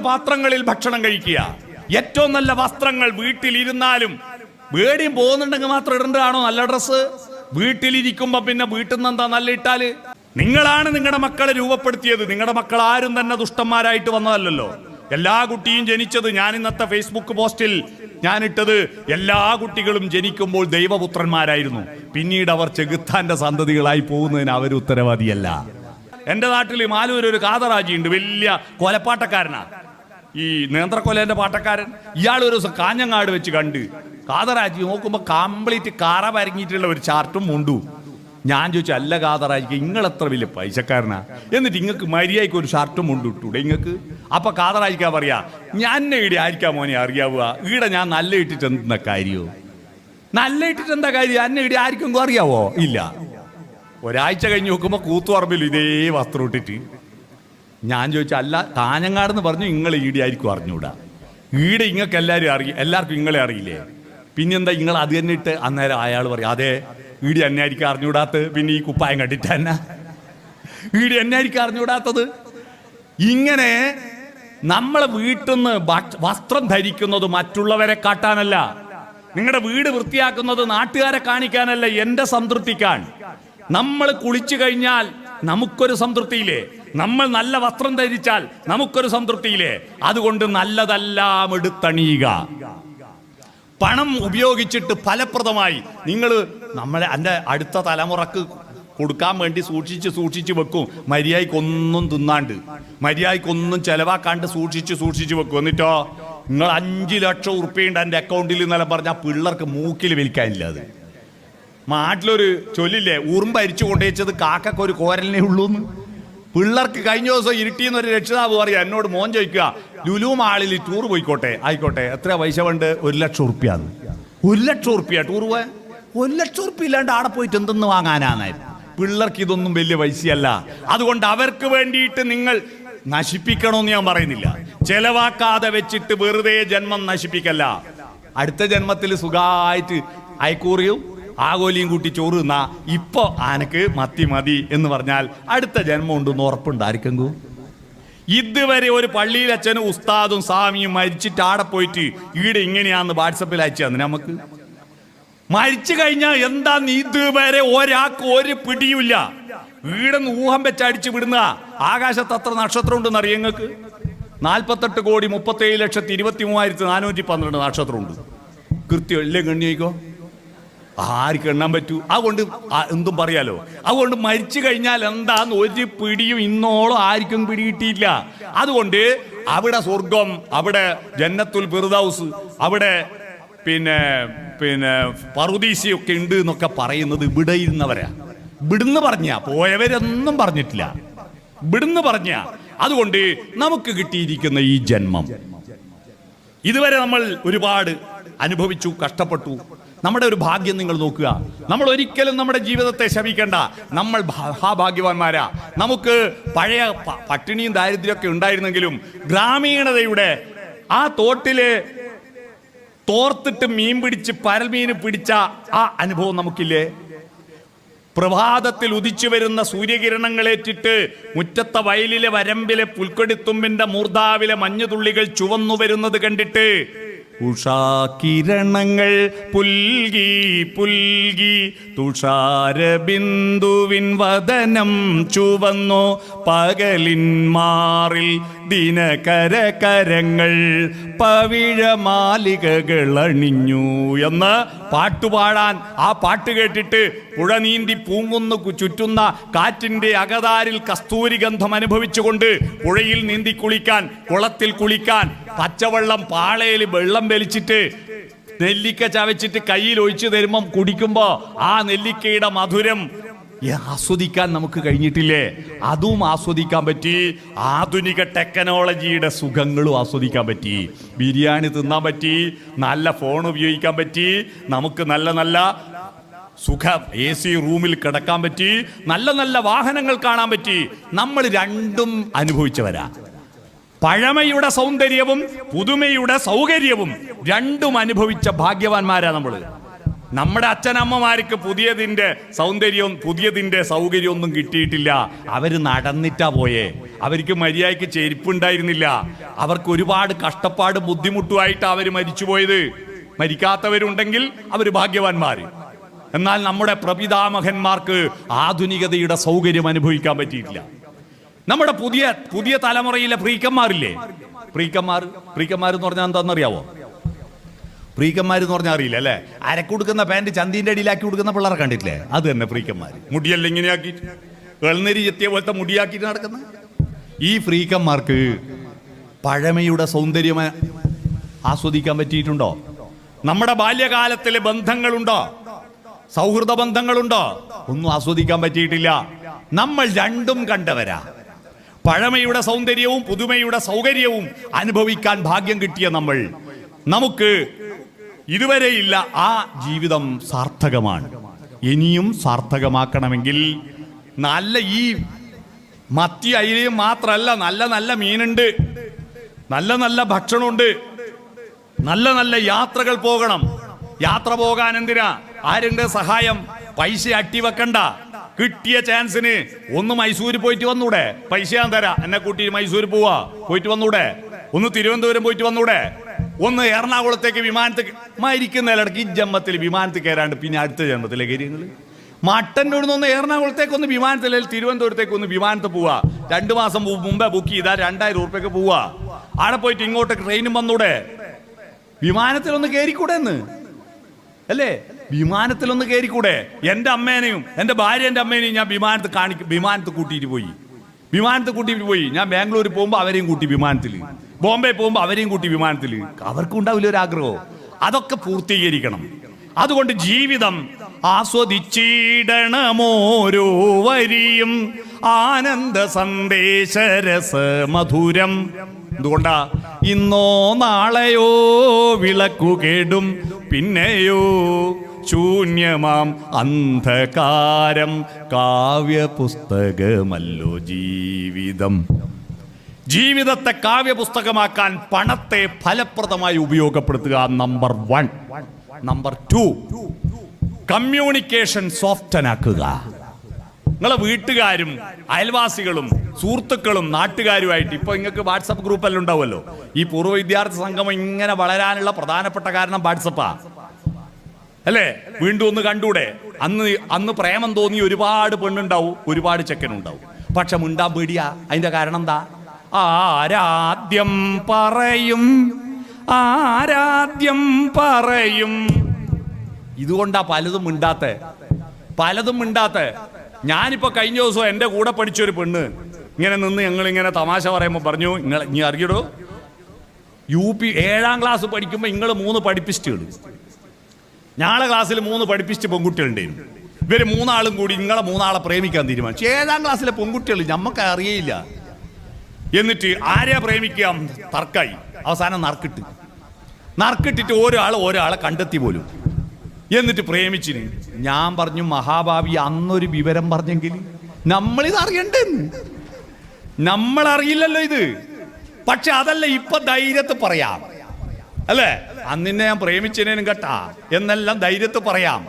പാത്രങ്ങളിൽ ഭക്ഷണം കഴിക്കുക, ഏറ്റവും നല്ല വസ്ത്രങ്ങൾ വീട്ടിലിരുന്നാലും വേടിയും പോകുന്നുണ്ടെങ്കിൽ മാത്രം ഇടേണ്ടതാണോ നല്ല ഡ്രസ്സ്? വീട്ടിലിരിക്കുമ്പോ പിന്നെ വീട്ടിൽ നിന്ന് എന്താ നല്ല ഇട്ടാല്? നിങ്ങളാണ് നിങ്ങളുടെ മക്കളെ രൂപപ്പെടുത്തിയത്. നിങ്ങളുടെ മക്കൾ ആരും തന്നെ ദുഷ്ടന്മാരായിട്ട് വന്നതല്ലല്ലോ. എല്ലാ കുട്ടിയും ജനിച്ചത്, ഞാൻ ഇന്നത്തെ ഫേസ്ബുക്ക് പോസ്റ്റിൽ ഞാനിട്ടത്, എല്ലാ കുട്ടികളും ജനിക്കുമ്പോൾ ദൈവപുത്രന്മാരായിരുന്നു. പിന്നീട് അവർ ചെകുത്താന്റെ സന്തതികളായി പോകുന്നതിന് അവർ ഉത്തരവാദിയല്ല. എൻ്റെ നാട്ടിൽ മാലൂർ ഒരു കാതറാജിയുണ്ട്, വലിയ കൊലപ്പാട്ടക്കാരനാ, ഈ നേന്ത്രക്കൊലേന്റെ പാട്ടക്കാരൻ. ഇയാൾ ഒരു ദിവസം കാഞ്ഞങ്ങാട് വെച്ച് കണ്ട് കാതറാജി നോക്കുമ്പോൾ കംപ്ലീറ്റ് കറ പരങ്ങിയിട്ടുള്ള ഒരു ചാർട്ടും മുണ്ടു. ഞാൻ ചോദിച്ചു, അല്ല കാതറാജിക്ക് നിങ്ങളെത്ര വലിയ പൈസക്കാരനാ, എന്നിട്ട് ഇങ്ങക്ക് മര്യാദയ്ക്ക് ഒരു ഷർട്ടും മുണ്ടും ഇട്ടൂടെ ഇങ്ങക്ക്? അപ്പൊ കാതറാജിക്കാ പറയാ, ഞാൻ ഈടെ ആയിരിക്കാം മോനെ അറിയാവുക, ഈടെ ഞാൻ നല്ല ഇട്ടിട്ട് എന്താ കാര്യോ? നല്ല ഇട്ടിട്ട് എന്താ കാര്യം? അന്നെ ഈടെ ആർക്കും അറിയാവോ? ഇല്ല. ഒരാഴ്ച കഴിഞ്ഞ് നോക്കുമ്പോ കൂത്തുപറമ്പിൽ ഇതേ വസ്ത്രം ഇട്ടിട്ട്. ഞാൻ ചോദിച്ചു, അല്ല കാഞ്ഞങ്ങാടെന്ന് പറഞ്ഞു, നിങ്ങൾ ഈടെ ആയിരിക്കും അറിഞ്ഞൂടാ? ഈടെ ഇങ്ങക്ക് എല്ലാവർക്കും ഇങ്ങളെ അറിയില്ലേ? പിന്നെന്താ നിങ്ങൾ അത് തന്നെ ഇട്ട്? അന്നേരം അയാൾ പറയും, അതെ ഈടി എന്നെ ആയിരിക്കും അറിഞ്ഞൂടാത്തത്, പിന്നെ ഈ കുപ്പായം കണ്ടിട്ട് തന്നെ ഈടി എന്നെ ആയിരിക്കും അറിഞ്ഞൂടാത്തത്. ഇങ്ങനെ നമ്മളെ വീട്ടിൽ നിന്ന് വസ്ത്രം ധരിക്കുന്നത് മറ്റുള്ളവരെ കാട്ടാനല്ല, നിങ്ങളുടെ വീട് വൃത്തിയാക്കുന്നത് നാട്ടുകാരെ കാണിക്കാനല്ല, എന്റെ സംതൃപ്തിക്കാൻ. നമ്മൾ കുളിച്ചു കഴിഞ്ഞാൽ നമുക്കൊരു സംതൃപ്തിയില്ലേ? നമ്മൾ നല്ല വസ്ത്രം ധരിച്ചാൽ നമുക്കൊരു സംതൃപ്തിയില്ലേ? അതുകൊണ്ട് നല്ലതെല്ലാം എടുത്തണിയുക. പണം ഉപയോഗിച്ചിട്ട് ഫലപ്രദമായി എൻ്റെ അടുത്ത തലമുറക്ക് കൊടുക്കാൻ വേണ്ടി സൂക്ഷിച്ച് വെക്കും. മര്യാദയ്ക്കൊന്നും തിന്നാണ്ട്, മര്യാദയ്ക്കൊന്നും ചെലവാക്കാണ്ട് സൂക്ഷിച്ച് വെക്കും. എന്നിട്ടോ നിങ്ങൾ 5 ലക്ഷം ഉറുപ്പിയുണ്ട് എൻ്റെ അക്കൗണ്ടിൽ എന്നെല്ലാം പറഞ്ഞാൽ പിള്ളേർക്ക് മൂക്കിൽ വലിക്കാനില്ല. അത് നാട്ടിലൊരു ചൊല്ലില്ലേ, ഉറുമ്പ് അരിച്ചു കൊണ്ടുവച്ചത് കാക്കൊക്കെ ഒരു കോരലിനേ ഉള്ളൂന്ന്. പിള്ളേർക്ക് കഴിഞ്ഞ ദിവസം ഇരുട്ടിന്ന് ഒരു രക്ഷിതാവ് പറയാ, എന്നോട് മോൻ ചോദിക്കുക, ലുലു മാളിൽ ടൂർ പോയിക്കോട്ടെ, ആയിക്കോട്ടെ, എത്ര പൈസ വേണ്ട? 1 ലക്ഷം ഉറുപ്പ്യ. 1 ലക്ഷം ഉറുപ്പ്യ ടൂർ പോയാൽ? 1 ലക്ഷം ഉറുപ്പ്യ ഇല്ലാണ്ട് ആടെ പോയിട്ട് എന്തെന്ന് വാങ്ങാനായിരുന്നു? പിള്ളേർക്ക് ഇതൊന്നും വലിയ പൈസയല്ല. അതുകൊണ്ട് അവർക്ക് വേണ്ടിയിട്ട് നിങ്ങൾ നശിപ്പിക്കണമെന്ന് ഞാൻ പറയുന്നില്ല. ചെലവാക്കാതെ വെച്ചിട്ട് വെറുതെ ജന്മം നശിപ്പിക്കല്ല. അടുത്ത ജന്മത്തിൽ സുഖമായിട്ട് അയക്കൂറിയും ആകോലിയും കൂട്ടി ചോറ് തിന്നാ ഇപ്പൊ ആനക്ക് മതി എന്ന് പറഞ്ഞാൽ അടുത്ത ജന്മം ഉണ്ടെന്ന് ഉറപ്പുണ്ടായിരിക്കും. ഇതുവരെ ഒരു പള്ളിയിൽ അച്ഛനും ഉസ്താദും സ്വാമിയും മരിച്ചിട്ട് ആടെ പോയിട്ട് ഈടെ ഇങ്ങനെയാന്ന് വാട്സപ്പിൽ അയച്ചു തന്നെ. നമുക്ക് മരിച്ചു കഴിഞ്ഞാൽ എന്താന്ന് ഇതുവരെ ഒരാൾക്ക് ഒരു പിടിയുമില്ല. ഈടെന്ന് ഊഹം വെച്ചടിച്ചു വിടുന്ന. ആകാശത്ത് അത്ര നക്ഷത്രം ഉണ്ടെന്ന് അറിയാം നിങ്ങൾക്ക്? 48,37,23,412 നക്ഷത്രമുണ്ട്. കൃത്യം ഇല്ലേ? ഗണ്ണിക്കോ ആർക്ക് എണ്ണാൻ പറ്റൂ? അതുകൊണ്ട് എന്തും പറയാലോ. അതുകൊണ്ട് മരിച്ചു കഴിഞ്ഞാൽ എന്താന്ന് ഒരു പിടിയും ഇന്നോളം ആർക്കും പിടികിട്ടിയില്ല. അതുകൊണ്ട് അവിടെ സ്വർഗം, അവിടെ ജന്നത്തുൽ ഫിർദൗസ്, അവിടെ പിന്നെ പറുദീസയൊക്കെ ഉണ്ട് എന്നൊക്കെ പറയുന്നത് ഇവിടെ ഇരുന്നവരാ. ഇവിടുന്ന് പറഞ്ഞ പോയവരൊന്നും പറഞ്ഞിട്ടില്ല, ഇവിടുന്ന് പറഞ്ഞ. അതുകൊണ്ട് നമുക്ക് കിട്ടിയിരിക്കുന്ന ഈ ജന്മം ഇതുവരെ നമ്മൾ ഒരുപാട് അനുഭവിച്ചു, കഷ്ടപ്പെട്ടു. നമ്മുടെ ഒരു ഭാഗ്യം നിങ്ങൾ നോക്കുക. നമ്മൾ ഒരിക്കലും നമ്മുടെ ജീവിതത്തെ ശപിക്കേണ്ട. നമ്മൾ മഹാഭാഗ്യവാന്മാരാ. നമുക്ക് പഴയ പട്ടിണിയും ദാരിദ്ര്യമൊക്കെ ഉണ്ടായിരുന്നെങ്കിലും ഗ്രാമീണതയുടെ ആ തോട്ടില് തോർത്തിട്ട് മീൻ പിടിച്ച് പരൽമീന് പിടിച്ച ആ അനുഭവം നമുക്കില്ലേ? പ്രഭാതത്തിൽ ഉദിച്ചു വരുന്ന സൂര്യകിരണങ്ങളേറ്റിട്ട് മുറ്റത്തെ വയലിലെ വരമ്പിലെ പുൽക്കൊടിത്തുമ്പിന്റെ മൂർധാവിലെ മഞ്ഞുതുള്ളികൾ ചുവന്നു വരുന്നത് കണ്ടിട്ട് ഉഷാകിരണങ്ങൾ പുൽകി പുൽകി തുഷാരബിന്ദുവിൻ വദനം ചുവന്നു പകലിൻ മാറിൽ ദിനകരകരങ്ങൾ പവിഴമാലികകൾ അണിഞ്ഞു എന്ന് പാട്ടുപാടാൻ, ആ പാട്ട് കേട്ടിട്ട് പുഴ നീന്തി പൂങ്കുന്നു ചുറ്റുന്ന കാറ്റിന്റെ അകതാരിൽ കസ്തൂരി ഗന്ധം അനുഭവിച്ചുകൊണ്ട് പുഴയിൽ നീന്തി കുളിക്കാൻ, കുളത്തിൽ കുളിക്കാൻ, പച്ചവെള്ളം പാളയിൽ വെള്ളം വലിച്ചിട്ട് നെല്ലിക്ക ചവച്ചിട്ട് കയ്യിൽ ഒഴിച്ചു തരുമ്പം കുടിക്കുമ്പോ ആ നെല്ലിക്കയുടെ മധുരം ആസ്വദിക്കാൻ നമുക്ക് കഴിഞ്ഞിട്ടില്ലേ? അതും ആസ്വദിക്കാൻ പറ്റി. ആധുനിക ടെക്നോളജിയുടെ സുഖങ്ങളും ആസ്വദിക്കാൻ പറ്റി. ബിരിയാണി തിന്നാൻ പറ്റി, നല്ല ഫോൺ ഉപയോഗിക്കാൻ പറ്റി, നമുക്ക് നല്ല നല്ല സുഖം AC റൂമിൽ കിടക്കാൻ പറ്റി, നല്ല നല്ല വാഹനങ്ങൾ കാണാൻ പറ്റി. നമ്മൾ രണ്ടും അനുഭവിച്ചവരാ. പഴമയുടെ സൗന്ദര്യവും പുതുമയുടെ സൗകര്യവും രണ്ടും അനുഭവിച്ച ഭാഗ്യവാന്മാരാ നമ്മൾ. നമ്മുടെ അച്ഛനമ്മമാർക്ക് പുതിയതിന്റെ സൗന്ദര്യവും പുതിയതിന്റെ സൗകര്യവും ഒന്നും കിട്ടിയിട്ടില്ല. അവര് നടന്നിട്ടാ പോയേ. അവർക്ക് മര്യാദയ്ക്ക് ചെരുപ്പുണ്ടായിരുന്നില്ല. അവർക്ക് ഒരുപാട് കഷ്ടപ്പാട് ബുദ്ധിമുട്ടുമായിട്ട് അവർ മരിച്ചുപോയത്. മരിക്കാത്തവരുണ്ടെങ്കിൽ അവർ ഭാഗ്യവാന്മാർ. എന്നാൽ നമ്മുടെ പ്രപിതാമഹന്മാർക്ക് ആധുനികതയുടെ സൗകര്യം അനുഭവിക്കാൻ പറ്റിയിട്ടില്ല. നമ്മുടെ പുതിയ തലമുറയിലെ ഫ്രീക്കന്മാരില്ലേ, ഫ്രീക്കന്മാർ എന്ന് പറഞ്ഞാൽ എന്താണെന്നറിയാവോ? ഫ്രീക്കന്മാർ എന്ന് പറഞ്ഞാൽ അറിയില്ല അല്ലേ? അരക്കൊടുക്കുന്ന പാൻറ് ചന്തീൻ്റെ അടിയിലാക്കി കൊടുക്കുന്ന പിള്ളേരെ കണ്ടിട്ടില്ലേ? അത് തന്നെ ഫ്രീക്കന്മാർ. മുടിയെല്ലാം ഇങ്ങനെയാക്കിയിട്ട് വെള്ളനരി ചെത്തിയ പോലത്തെ മുടിയാക്കിയിട്ട് നടക്കുന്ന ഈ ഫ്രീക്കന്മാർക്ക് പഴമയുടെ സൗന്ദര്യം ആസ്വദിക്കാൻ പറ്റിയിട്ടുണ്ടോ? നമ്മുടെ ബാല്യകാലത്തിലെ ബന്ധങ്ങളുണ്ടോ? സൗഹൃദ ബന്ധങ്ങളുണ്ടോ? ഒന്നും ആസ്വദിക്കാൻ പറ്റിയിട്ടില്ല. നമ്മൾ രണ്ടും കണ്ടവരാ. പഴമയുടെ സൗന്ദര്യവും പുതുമയുടെ സൗകര്യവും അനുഭവിക്കാൻ ഭാഗ്യം കിട്ടിയ നമുക്ക് ഇതുവരെയില്ല ആ ജീവിതം സാർത്ഥകമാണ്. ഇനിയും സാർത്ഥകമാക്കണമെങ്കിൽ നല്ല ഈ മത്തി അയിലയും മാത്രമല്ല, നല്ല നല്ല മീനുണ്ട്, നല്ല നല്ല ഭക്ഷണമുണ്ട്, നല്ല നല്ല യാത്രകൾ പോകണം. യാത്ര പോകാൻ എന്തിനാ? ആരുണ്ട് സഹായം? പൈസ അട്ടിവെക്കണ്ട. കിട്ടിയ ചാൻസിന് ഒന്ന് മൈസൂര് പോയിട്ട് വന്നൂടെ? പൈസ ഞാൻ തരാം, എന്നെ കൂട്ടി മൈസൂര് പോയിട്ട് വന്നൂടെ? ഒന്ന് തിരുവനന്തപുരം പോയിട്ട് വന്നൂടെ? ഒന്ന് എറണാകുളത്തേക്ക് വിമാനത്തിൽ മരിക്കുന്ന ഇടയ്ക്ക് ഈ ജന്മത്തിൽ വിമാനത്തിൽ കയറാണ്ട് പിന്നെ അടുത്ത ജന്മത്തിലേക്ക് കയറിയങ്ങൾ മട്ടൻ്റെ ഒന്ന് എറണാകുളത്തേക്ക് ഒന്ന് വിമാനത്തിൽ, തിരുവനന്തപുരത്തേക്ക് ഒന്ന് വിമാനത്തിൽ പോവാ. 2 മാസം മുമ്പേ ബുക്ക് ചെയ്താൽ 2000 ഉറുപ്പ്യക്ക് പോവാ. അവിടെ പോയിട്ട് ഇങ്ങോട്ട് ട്രെയിനും വന്നൂടെ? വിമാനത്തിലൊന്ന് കയറിക്കൂടെ എന്ന് അല്ലേ? വിമാനത്തിലൊന്ന് കയറിക്കൂടെ? എൻ്റെ അമ്മേനെയും എൻ്റെ ഭാര്യൻ്റെ അമ്മേനെയും ഞാൻ വിമാനത്തിൽ കൂട്ടിയിട്ട് പോയി. ഞാൻ ബാംഗ്ലൂർ പോകുമ്പോൾ അവരെയും കൂട്ടി വിമാനത്തിൽ, ബോംബെ പോകുമ്പോൾ അവരെയും കൂട്ടി വിമാനത്തിൽ. അവർക്കും ഉണ്ടാവില്ല ഒരു ആഗ്രഹം. അതൊക്കെ പൂർത്തീകരിക്കണം. അതുകൊണ്ട് ജീവിതം ആസ്വദിച്ചിടണമോരോ വരിയും ആനന്ദ സന്ദേശരസ മധുരം. എന്തുകൊണ്ടാ? ഇന്നോ നാളെയോ വിളക്കു കേടും, പിന്നെയോ ശൂന്യമാം അന്ധകാരം. കാവ്യപുസ്തകമല്ലോ ജീവിതം. ജീവിതത്തെ കാവ്യപുസ്തകമാക്കാൻ പണത്തെ ഫലപ്രദമായി ഉപയോഗപ്പെടുത്തുക. നമ്പർ 1. നമ്പർ 2, കമ്മ്യൂണിക്കേഷൻ സോഫ്റ്റനാക്കുക. നിങ്ങളെ വീട്ടുകാരും അയൽവാസികളും സുഹൃത്തുക്കളും നാട്ടുകാരുമായിട്ട് ഇപ്പൊ നിങ്ങൾക്ക് വാട്സപ്പ് ഗ്രൂപ്പെല്ലാം ഉണ്ടാവുമല്ലോ. ഈ പൂർവ്വ വിദ്യാർത്ഥി സംഗമം ഇങ്ങനെ വളരാനുള്ള പ്രധാനപ്പെട്ട കാരണം വാട്സപ്പാ അല്ലേ? വീണ്ടും ഒന്ന് കണ്ടൂടെ? അന്ന് പ്രേമം തോന്നി ഒരുപാട് പെണ്ണുണ്ടാവും, ഒരുപാട് ചെക്കനുണ്ടാവും. പക്ഷെ മിണ്ടാൻ പേടിയാ. അതിന്റെ കാരണം എന്താ? ആരാദ്യം പറയും. ഇതുകൊണ്ടാ പലതും മിണ്ടാത്ത. ഞാനിപ്പോ കഴിഞ്ഞ ദിവസം എൻ്റെ കൂടെ പഠിച്ചൊരു പെണ്ണ് ഇങ്ങനെ നിന്ന് ഞങ്ങളിങ്ങനെ തമാശ പറയുമ്പോൾ പറഞ്ഞു, നീ അറിയടോ, UP 7ാം ക്ലാസ് പഠിക്കുമ്പോൾ നിങ്ങൾ 3 പഠിപ്പിസ്റ്റുകൾ, ഞങ്ങളെ ക്ലാസ്സിൽ 3 പഠിപ്പിസ്റ്റ് പെൺകുട്ടികളുണ്ടായിരുന്നു. ഇവര് 3 ആളും കൂടി നിങ്ങളെ 3 ആളെ പ്രേമിക്കാൻ തീരുമാനിച്ചു. 7ാം ക്ലാസ്സിലെ പെൺകുട്ടികൾ നമുക്ക് അറിയയില്ല. എന്നിട്ട് ആരെയാ പ്രേമിക്കാം? തർക്കായി. അവസാനം നറുക്കിട്ടിട്ട് ഒരാളെ കണ്ടെത്തി പോലും. എന്നിട്ട് പ്രേമിച്ചിന്. ഞാൻ പറഞ്ഞു, മഹാഭാവി അന്നൊരു വിവരം പറഞ്ഞെങ്കിൽ നമ്മളിത് അറിയണ്ടെന്ന്. നമ്മളറിയില്ലല്ലോ ഇത്. പക്ഷെ അതല്ല, ഇപ്പൊ ധൈര്യത്ത് പറയാം അല്ലേ? അന്നിന്നെ ഞാൻ പ്രേമിച്ചതിനും കേട്ടാ എന്നെല്ലാം ധൈര്യത്ത് പറയാം.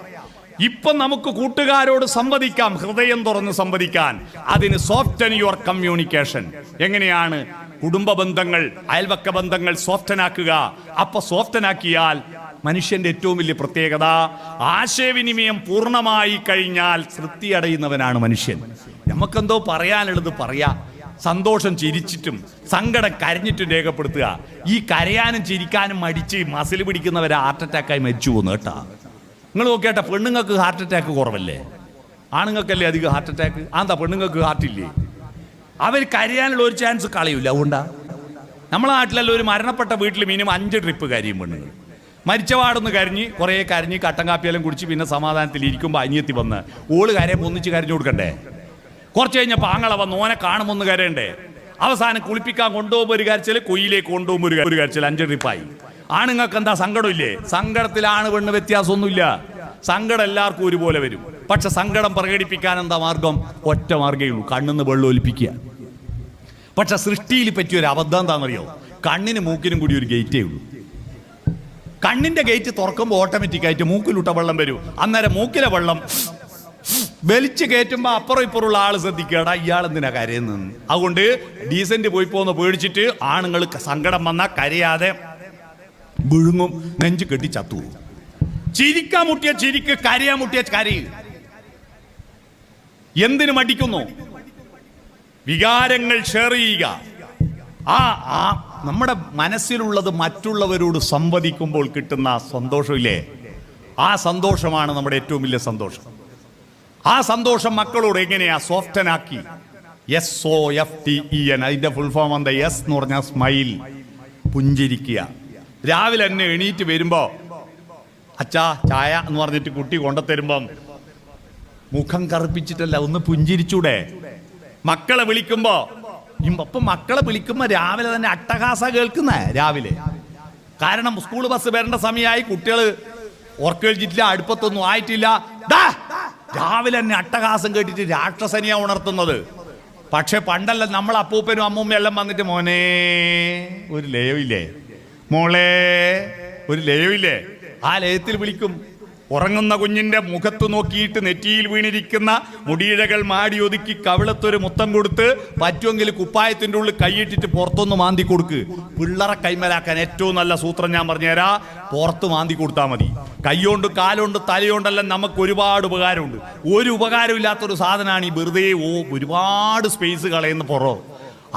ഇപ്പൊ നമുക്ക് കൂട്ടുകാരോട് സംവദിക്കാം, ഹൃദയം തുറന്ന് സംവദിക്കാൻ. അതിന് സോഫ്റ്റൻ യുവർ കമ്മ്യൂണിക്കേഷൻ. എങ്ങനെയാണ്? കുടുംബ ബന്ധങ്ങൾ, അയൽവക്ക ബന്ധങ്ങൾ സോഫ്റ്റനാക്കുക. അപ്പൊ സോഫ്റ്റനാക്കിയാൽ മനുഷ്യന്റെ ഏറ്റവും വലിയ പ്രത്യേകത, ആശയവിനിമയം പൂർണ്ണമായി കഴിഞ്ഞാൽ തൃപ്തി അടയുന്നവനാണ് മനുഷ്യൻ. നമുക്കെന്തോ പറയാനുള്ളത് പറയാ. സന്തോഷം ചിരിച്ചിട്ടും സങ്കടം കരഞ്ഞിട്ടും രേഖപ്പെടുത്തുക. ഈ കരയാനും ചിരിക്കാനും മടിച്ച് മസിൽ പിടിക്കുന്നവരെ ഹാർട്ട് അറ്റാക്കായി മരിച്ചു പോകുന്നു കേട്ടാ. നിങ്ങൾ നോക്കിയാട്ടെ, പെണ്ണുങ്ങൾക്ക് ഹാർട്ട് അറ്റാക്ക് കുറവല്ലേ? ആണുങ്ങൾക്കല്ലേ അധികം ഹാർട്ട് അറ്റാക്ക്. എന്താ പെണ്ണുങ്ങൾക്ക് ഹാർട്ടില്ലേ? അവർ കരയാനുള്ള ഒരു ചാൻസ് കളയൂല. അതുകൊണ്ടാ നമ്മളെ നാട്ടിലല്ല ഒരു മരണപ്പെട്ട വീട്ടിൽ മിനിമം 5 ട്രിപ്പ് കരയും പെണ്ണുങ്ങൾ. മരിച്ചപാടൊന്ന് കുറേ കരഞ്ഞ് കട്ടൻ കാപ്പിയെല്ലാം കുടിച്ച് പിന്നെ സമാധാനത്തിൽ ഇരിക്കുമ്പോൾ അനിയത്തി വന്ന് ഓള് കരയുമ്പോൾ ഒന്നിച്ച് കരഞ്ഞു കൊടുക്കണ്ടേ? കുറച്ച് കഴിഞ്ഞപ്പോൾ ആങ്ങളെ വന്ന് ഓനെ കാണുമ്പോൾ ഒന്ന് കരയണ്ടേ? അവസാനം കുളിപ്പിക്കാൻ കൊണ്ടുപോകുമ്പോൾ ഒരു കരച്ചിൽ, കൊയ്യിലേക്ക് കൊണ്ടുപോകുമ്പോൾ ഒരു കരച്ചിൽ. 5 ട്രിപ്പായി. ആണുങ്ങൾക്ക് എന്താ സങ്കടമില്ലേ? സങ്കടത്തിലാണ് പെണ്ണ് വ്യത്യാസമൊന്നുമില്ല. സങ്കടം എല്ലാവർക്കും ഒരുപോലെ വരും. പക്ഷെ സങ്കടം പ്രകടിപ്പിക്കാൻ എന്താ മാർഗം? ഒറ്റ മാർഗ്ഗമേ ഉള്ളൂ, കണ്ണിന്ന് വെള്ളം ഒലിപ്പിക്കുക. പക്ഷെ സൃഷ്ടിയിൽ പറ്റിയൊരു അബദ്ധം എന്താണെന്നറിയോ? കണ്ണിനും മൂക്കിനും കൂടി ഒരു ഗേറ്റേ ഉള്ളൂ. കണ്ണിന്റെ ഗേറ്റ് തുറക്കുമ്പോൾ ഓട്ടോമാറ്റിക്കായിട്ട് മൂക്കിലൂട്ട വെള്ളം വരും. അന്നേരം മൂക്കിലെ വെള്ളം വലിച്ചു കയറ്റുമ്പോ അപ്പുറം ഇപ്പുറമുള്ള ആള് ശ്രദ്ധിക്കടാ ഇയാൾ എന്തിനാ കരയുന്നെന്ന്. അതുകൊണ്ട് ഡീസന്റ് പോയി പോന്ന് പേടിച്ചിട്ട് ആണുങ്ങൾ സങ്കടം വന്നാൽ കരയാതെ വിഴുങ്ങും, നെഞ്ചു കെട്ടി ചത്തു. ചിരിക്കാൻ മുട്ടിയ ചിരിക്ക്, കരയാൻ മുട്ടിയ കരയും. എന്തിനു മടിക്കുന്നു? വികാരങ്ങൾ ഷെയർ ചെയ്യുക. ആ നമ്മുടെ മനസ്സിലുള്ളത് മറ്റുള്ളവരോട് സംവദിക്കുമ്പോൾ കിട്ടുന്ന സന്തോഷമില്ലേ, ആ സന്തോഷമാണ് നമ്മുടെ ഏറ്റവും വലിയ സന്തോഷം. ആ സന്തോഷം മക്കളോട് എങ്ങനെയാ സോഫ്റ്റനാക്കി? SOFTEN, അതിന്റെ ഫുൾ ഫോം എന്താ? എസ് എന്ന് പറഞ്ഞാൽ സ്മൈൽ, പുഞ്ചിരിക്കുക. രാവിലെ തന്നെ എണീറ്റ് വരുമ്പോ അച്ഛാ ചായ എന്ന് പറഞ്ഞിട്ട് കുട്ടി കൊണ്ടുത്തരുമ്പം മുഖം കറുപ്പിച്ചിട്ടല്ല, ഒന്ന് പുഞ്ചിരിച്ചൂടെ? മക്കളെ വിളിക്കുമ്പോ മക്കളെ വിളിക്കുമ്പോ രാവിലെ തന്നെ അട്ടഹാസ കേൾക്കുന്നേ രാവിലെ. കാരണം സ്കൂൾ ബസ് വരേണ്ട സമയമായി, കുട്ടികൾ ഓർക്കേഴിച്ചിട്ടില്ല, അടുപ്പത്തൊന്നും ആയിട്ടില്ല. രാവിലെ തന്നെ അട്ടഹാസം കേട്ടിട്ട് രാക്ഷസനിയാ ഉണർത്തുന്നത്. പക്ഷെ പണ്ടല്ല, നമ്മൾ അപ്പൂപ്പനും അമ്മൂമ്മയും എല്ലാം വന്നിട്ട് മോനെ ഒരു ലയവില്ലേ, മോളെ ഒരു ലയവില്ലേ, ആ ലയത്തിൽ വിളിക്കും. ഉറങ്ങുന്ന കുഞ്ഞിന്റെ മുഖത്ത് നോക്കിയിട്ട് നെറ്റിയിൽ വീണിരിക്കുന്ന മുടിയിഴകൾ മാടി ഒതുക്കി കവിളത്തൊരു മുത്തം കൊടുത്ത്, പറ്റുമെങ്കിൽ കുപ്പായത്തിന്റെ ഉള്ളിൽ കൈയിട്ടിട്ട് പുറത്തൊന്ന് മാന്തി കൊടുക്ക്. പിള്ളറെ കൈമലാക്കാൻ ഏറ്റവും നല്ല സൂത്രം ഞാൻ പറഞ്ഞുതരാ, പുറത്ത് മാന്തി കൊടുത്താൽ മതി. കൈകൊണ്ട് കാലുകൊണ്ട് തലയോണ്ടെല്ലാം നമുക്ക് ഒരുപാട് ഉപകാരമുണ്ട്. ഒരു ഉപകാരമില്ലാത്തൊരു സാധനമാണ് ഈ വെറുതെ ഒരുപാട് സ്പേസ് കളയുന്ന പുറം.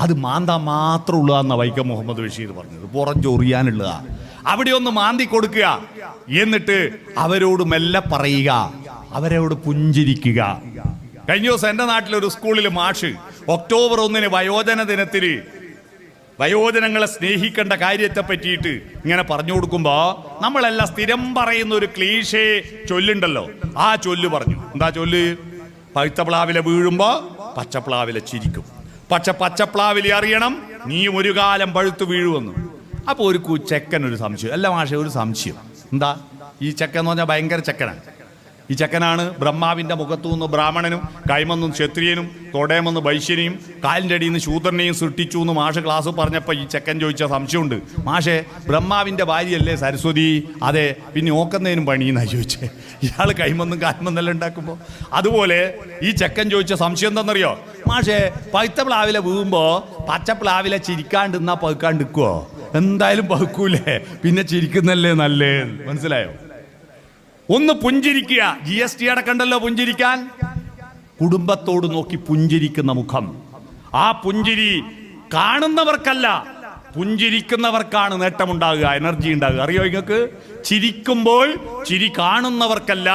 അത് മാന്താൻ മാത്രം ഉള്ളതാന്ന വൈക്കം മുഹമ്മദ് ബഷീർ പറഞ്ഞത്, പുറം ചൊറിയാനുള്ളതാ. അവിടെ ഒന്ന് മാന്തി കൊടുക്കുക, എന്നിട്ട് അവരോട് മെല്ലെ പറയുക, അവരോട് പുഞ്ചിരിക്കുക. കഴിഞ്ഞ ദിവസം എൻ്റെ നാട്ടിലൊരു സ്കൂളിൽ മാഷ് ഒക്ടോബർ 1 വയോജന ദിനത്തിന് വയോജനങ്ങളെ സ്നേഹിക്കേണ്ട കാര്യത്തെ പറ്റിയിട്ട് ഇങ്ങനെ പറഞ്ഞു കൊടുക്കുമ്പോ നമ്മളെല്ലാം സ്ഥിരം പറയുന്ന ഒരു ക്ലീഷേ ചൊല്ലുണ്ടല്ലോ, ആ ചൊല്ല് പറഞ്ഞു. എന്താ ചൊല്ല്? പഴുത്തപ്ലാവിലെ വീഴുമ്പോ പച്ചപ്ലാവിലെ ചിരിക്കും, പക്ഷെ പച്ചപ്ലാവിലെ അറിയണം നീ ഒരു കാലം പഴുത്തു വീഴുമെന്ന്. അപ്പോൾ ഒരു ചെക്കൻ ഒരു സംശയം, അല്ല മാഷെ ഒരു സംശയം. എന്താ? ഈ ചെക്കൻ എന്ന് പറഞ്ഞാൽ ഭയങ്കര ചെക്കനാണ്. ഈ ചെക്കനാണ് ബ്രഹ്മാവിൻ്റെ മുഖത്തു നിന്ന് ബ്രാഹ്മണനും കൈമെന്നും ക്ഷത്രിയനും തൊടയമെന്ന് വൈശ്യനെയും കാലിൻ്റെ അടിയിൽ നിന്ന് ശൂദ്രനെയും സൃഷ്ടിച്ചു എന്ന് മാഷ് ക്ലാസ് പറഞ്ഞപ്പോൾ ഈ ചെക്കൻ ചോദിച്ച സംശയമുണ്ട്, മാഷെ ബ്രഹ്മാവിൻ്റെ ഭാര്യയല്ലേ സരസ്വതി? അതെ, പിന്നെ ഓക്കുന്നതിനും പണിയെന്നാണ് ചോദിച്ചേ. ഇയാൾ കൈമെന്നും കാൽമെന്നെല്ലാം ഉണ്ടാക്കുമ്പോൾ. അതുപോലെ ഈ ചെക്കൻ ചോദിച്ച സംശയം എന്താണെന്നറിയോ? മാഷെ പഴുത്ത പ്ലാവിലെ വീഴുമ്പോൾ പച്ചപ്ലാവിലെ ചിരിക്കാണ്ടിരുന്നാ പഴുക്കാണ്ടിരിക്കുവോ? എന്തായാലും പഴുക്കൂലേ, പിന്നെ ചിരിക്കുന്നല്ലേ നല്ലേ. മനസ്സിലായോ? ഒന്ന് പുഞ്ചിരിക്കുക. GST അടക്കണ്ടല്ലോ പുഞ്ചിരിക്കാൻ. കുടുംബത്തോട് നോക്കി പുഞ്ചിരിക്കുന്ന മുഖം, ആ പുഞ്ചിരി കാണുന്നവർക്കല്ല, പുഞ്ചിരിക്കുന്നവർക്കാണ് നേട്ടമുണ്ടാകുക, എനർജി ഉണ്ടാകുക. അറിയോ നിങ്ങൾക്ക്? ചിരിക്കുമ്പോൾ ചിരി കാണുന്നവർക്കല്ല,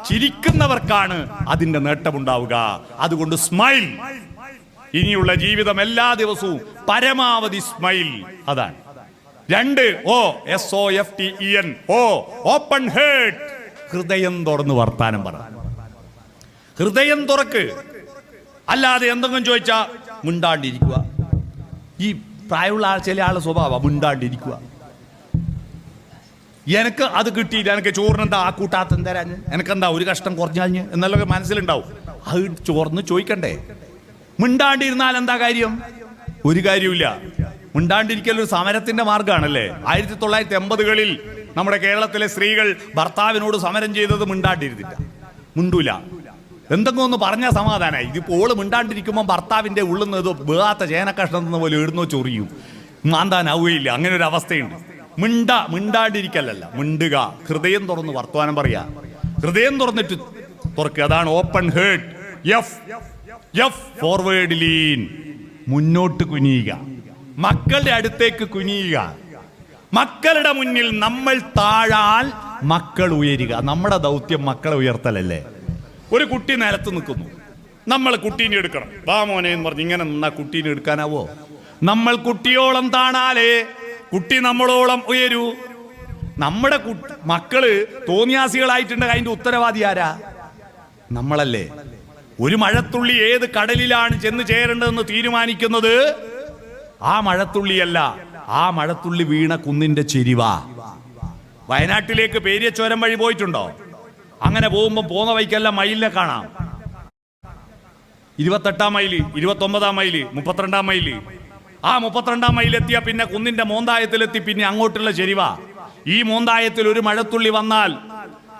ചിരിക്കുന്നവർക്കാണ് അതിന്റെ നേട്ടമുണ്ടാവുക. അതുകൊണ്ട് സ്മൈൽ. ഇനിയുള്ള ജീവിതം എല്ലാ ദിവസവും പരമാവധി സ്മൈൽ. അതാണ്. 2 SOFTEN, ഓപ്പൺ ഹേർട്ട്. ഹൃദയം തുറന്ന് വർത്താനം പറ. ഹൃദയം തുറക്ക്. അല്ലാതെ എന്തെങ്കിലും ചോദിച്ചാ മിണ്ടാണ്ടിരിക്കുക. ഈ പ്രായമുള്ള ചില ആളുടെ സ്വഭാവം മിണ്ടാണ്ടിരിക്കുക. എനിക്ക് അത് കിട്ടിയില്ല, എനിക്ക് ചോറിനെന്താ ആ കൂട്ടാത്തം തരാഞ്ഞ്, എനിക്കെന്താ ഒരു കഷ്ടം കുറഞ്ഞാഞ്ഞ് എന്നല്ലൊക്കെ മനസ്സിലുണ്ടാവും. അത് ചോർന്ന് ചോദിക്കണ്ടേ? മിണ്ടാണ്ടിരുന്നാൽ എന്താ കാര്യം? ഒരു കാര്യമില്ല. മിണ്ടാണ്ടിരിക്കൽ ഒരു സമരത്തിന്റെ മാർഗമാണല്ലേ. 1980-കളിൽ നമ്മുടെ കേരളത്തിലെ സ്ത്രീകൾ ഭർത്താവിനോട് സമരം ചെയ്തത് മിണ്ടാണ്ടിരുന്നില്ല, മിണ്ടൂല. എന്തെങ്കിലും ഒന്ന് പറഞ്ഞ സമാധാനമായി. ഇതിപ്പോൾ ഓള് മിണ്ടാണ്ടിരിക്കുമ്പോൾ ഭർത്താവിന്റെ ഉള്ളിൽ നിന്ന് വേഗാത്ത ചേനക്കഷ്ണം പോലെ എഴുന്നോ ചൊറിയും, മാന്താനാവുകയില്ല. അങ്ങനെ ഒരു അവസ്ഥയുണ്ട്. മിണ്ടാണ്ടിരിക്കലല്ല, മിണ്ടുക. ഹൃദയം തുറന്ന് വർത്തമാനം പറയാ. ഹൃദയം തുറന്നിട്ട് തുറക്കുക. അതാണ് ഓപ്പൺ ഹേർട്ട്. ഫോർവേഡ് ലീൻ, മുന്നോട്ട് കുനിയുക. മക്കളുടെ അടുത്തേക്ക് കുനിയുക. മക്കളുടെ മുന്നിൽ നമ്മൾ താഴാൽ മക്കൾ ഉയരുക. നമ്മുടെ ദൗത്യം മക്കളെ ഉയർത്തലല്ലേ. ഒരു കുട്ടി നിലത്ത് നിൽക്കുന്നു, നമ്മൾ കുട്ടീനെ എടുക്കണം. വാ മോനെ എന്ന് പറഞ്ഞ് ഇങ്ങനെ നിന്നാ കുട്ടീനെ എടുക്കാനാവോ? നമ്മൾ കുട്ടിയോളം താണാലേ കുട്ടി നമ്മളോളം ഉയരൂ. നമ്മുടെ മക്കള് തോന്നിയാസികളായിട്ടുണ്ടെങ്കിൽ അതിന്റെ ഉത്തരവാദി ആരാ? നമ്മളല്ലേ. ഒരു മഴത്തുള്ളി ഏത് കടലിലാണ് ചെന്ന് ചേരേണ്ടതെന്ന് തീരുമാനിക്കുന്നത് ആ മഴത്തുള്ളിയല്ല, ആ മഴത്തുള്ളി വീണ കുന്നിന്റെ ചെരിവാ. വയനാട്ടിലേക്ക് പേരിയച്ചോരം വഴി പോയിട്ടുണ്ടോ? അങ്ങനെ പോകുമ്പോൾ പോകുന്ന വഴിക്കെല്ലാം മയിലിനെ കാണാം. 28-ാം മൈല്, 29-ാം മൈല്, 32-ാം മൈല്. ആ 32-ാം മൈലെത്തിയ പിന്നെ കുന്നിന്റെ മോന്തായത്തിലെത്തി, പിന്നെ അങ്ങോട്ടുള്ള ചെരിവ. ഈ മോന്തായത്തിൽ ഒരു മഴത്തുള്ളി വന്നാൽ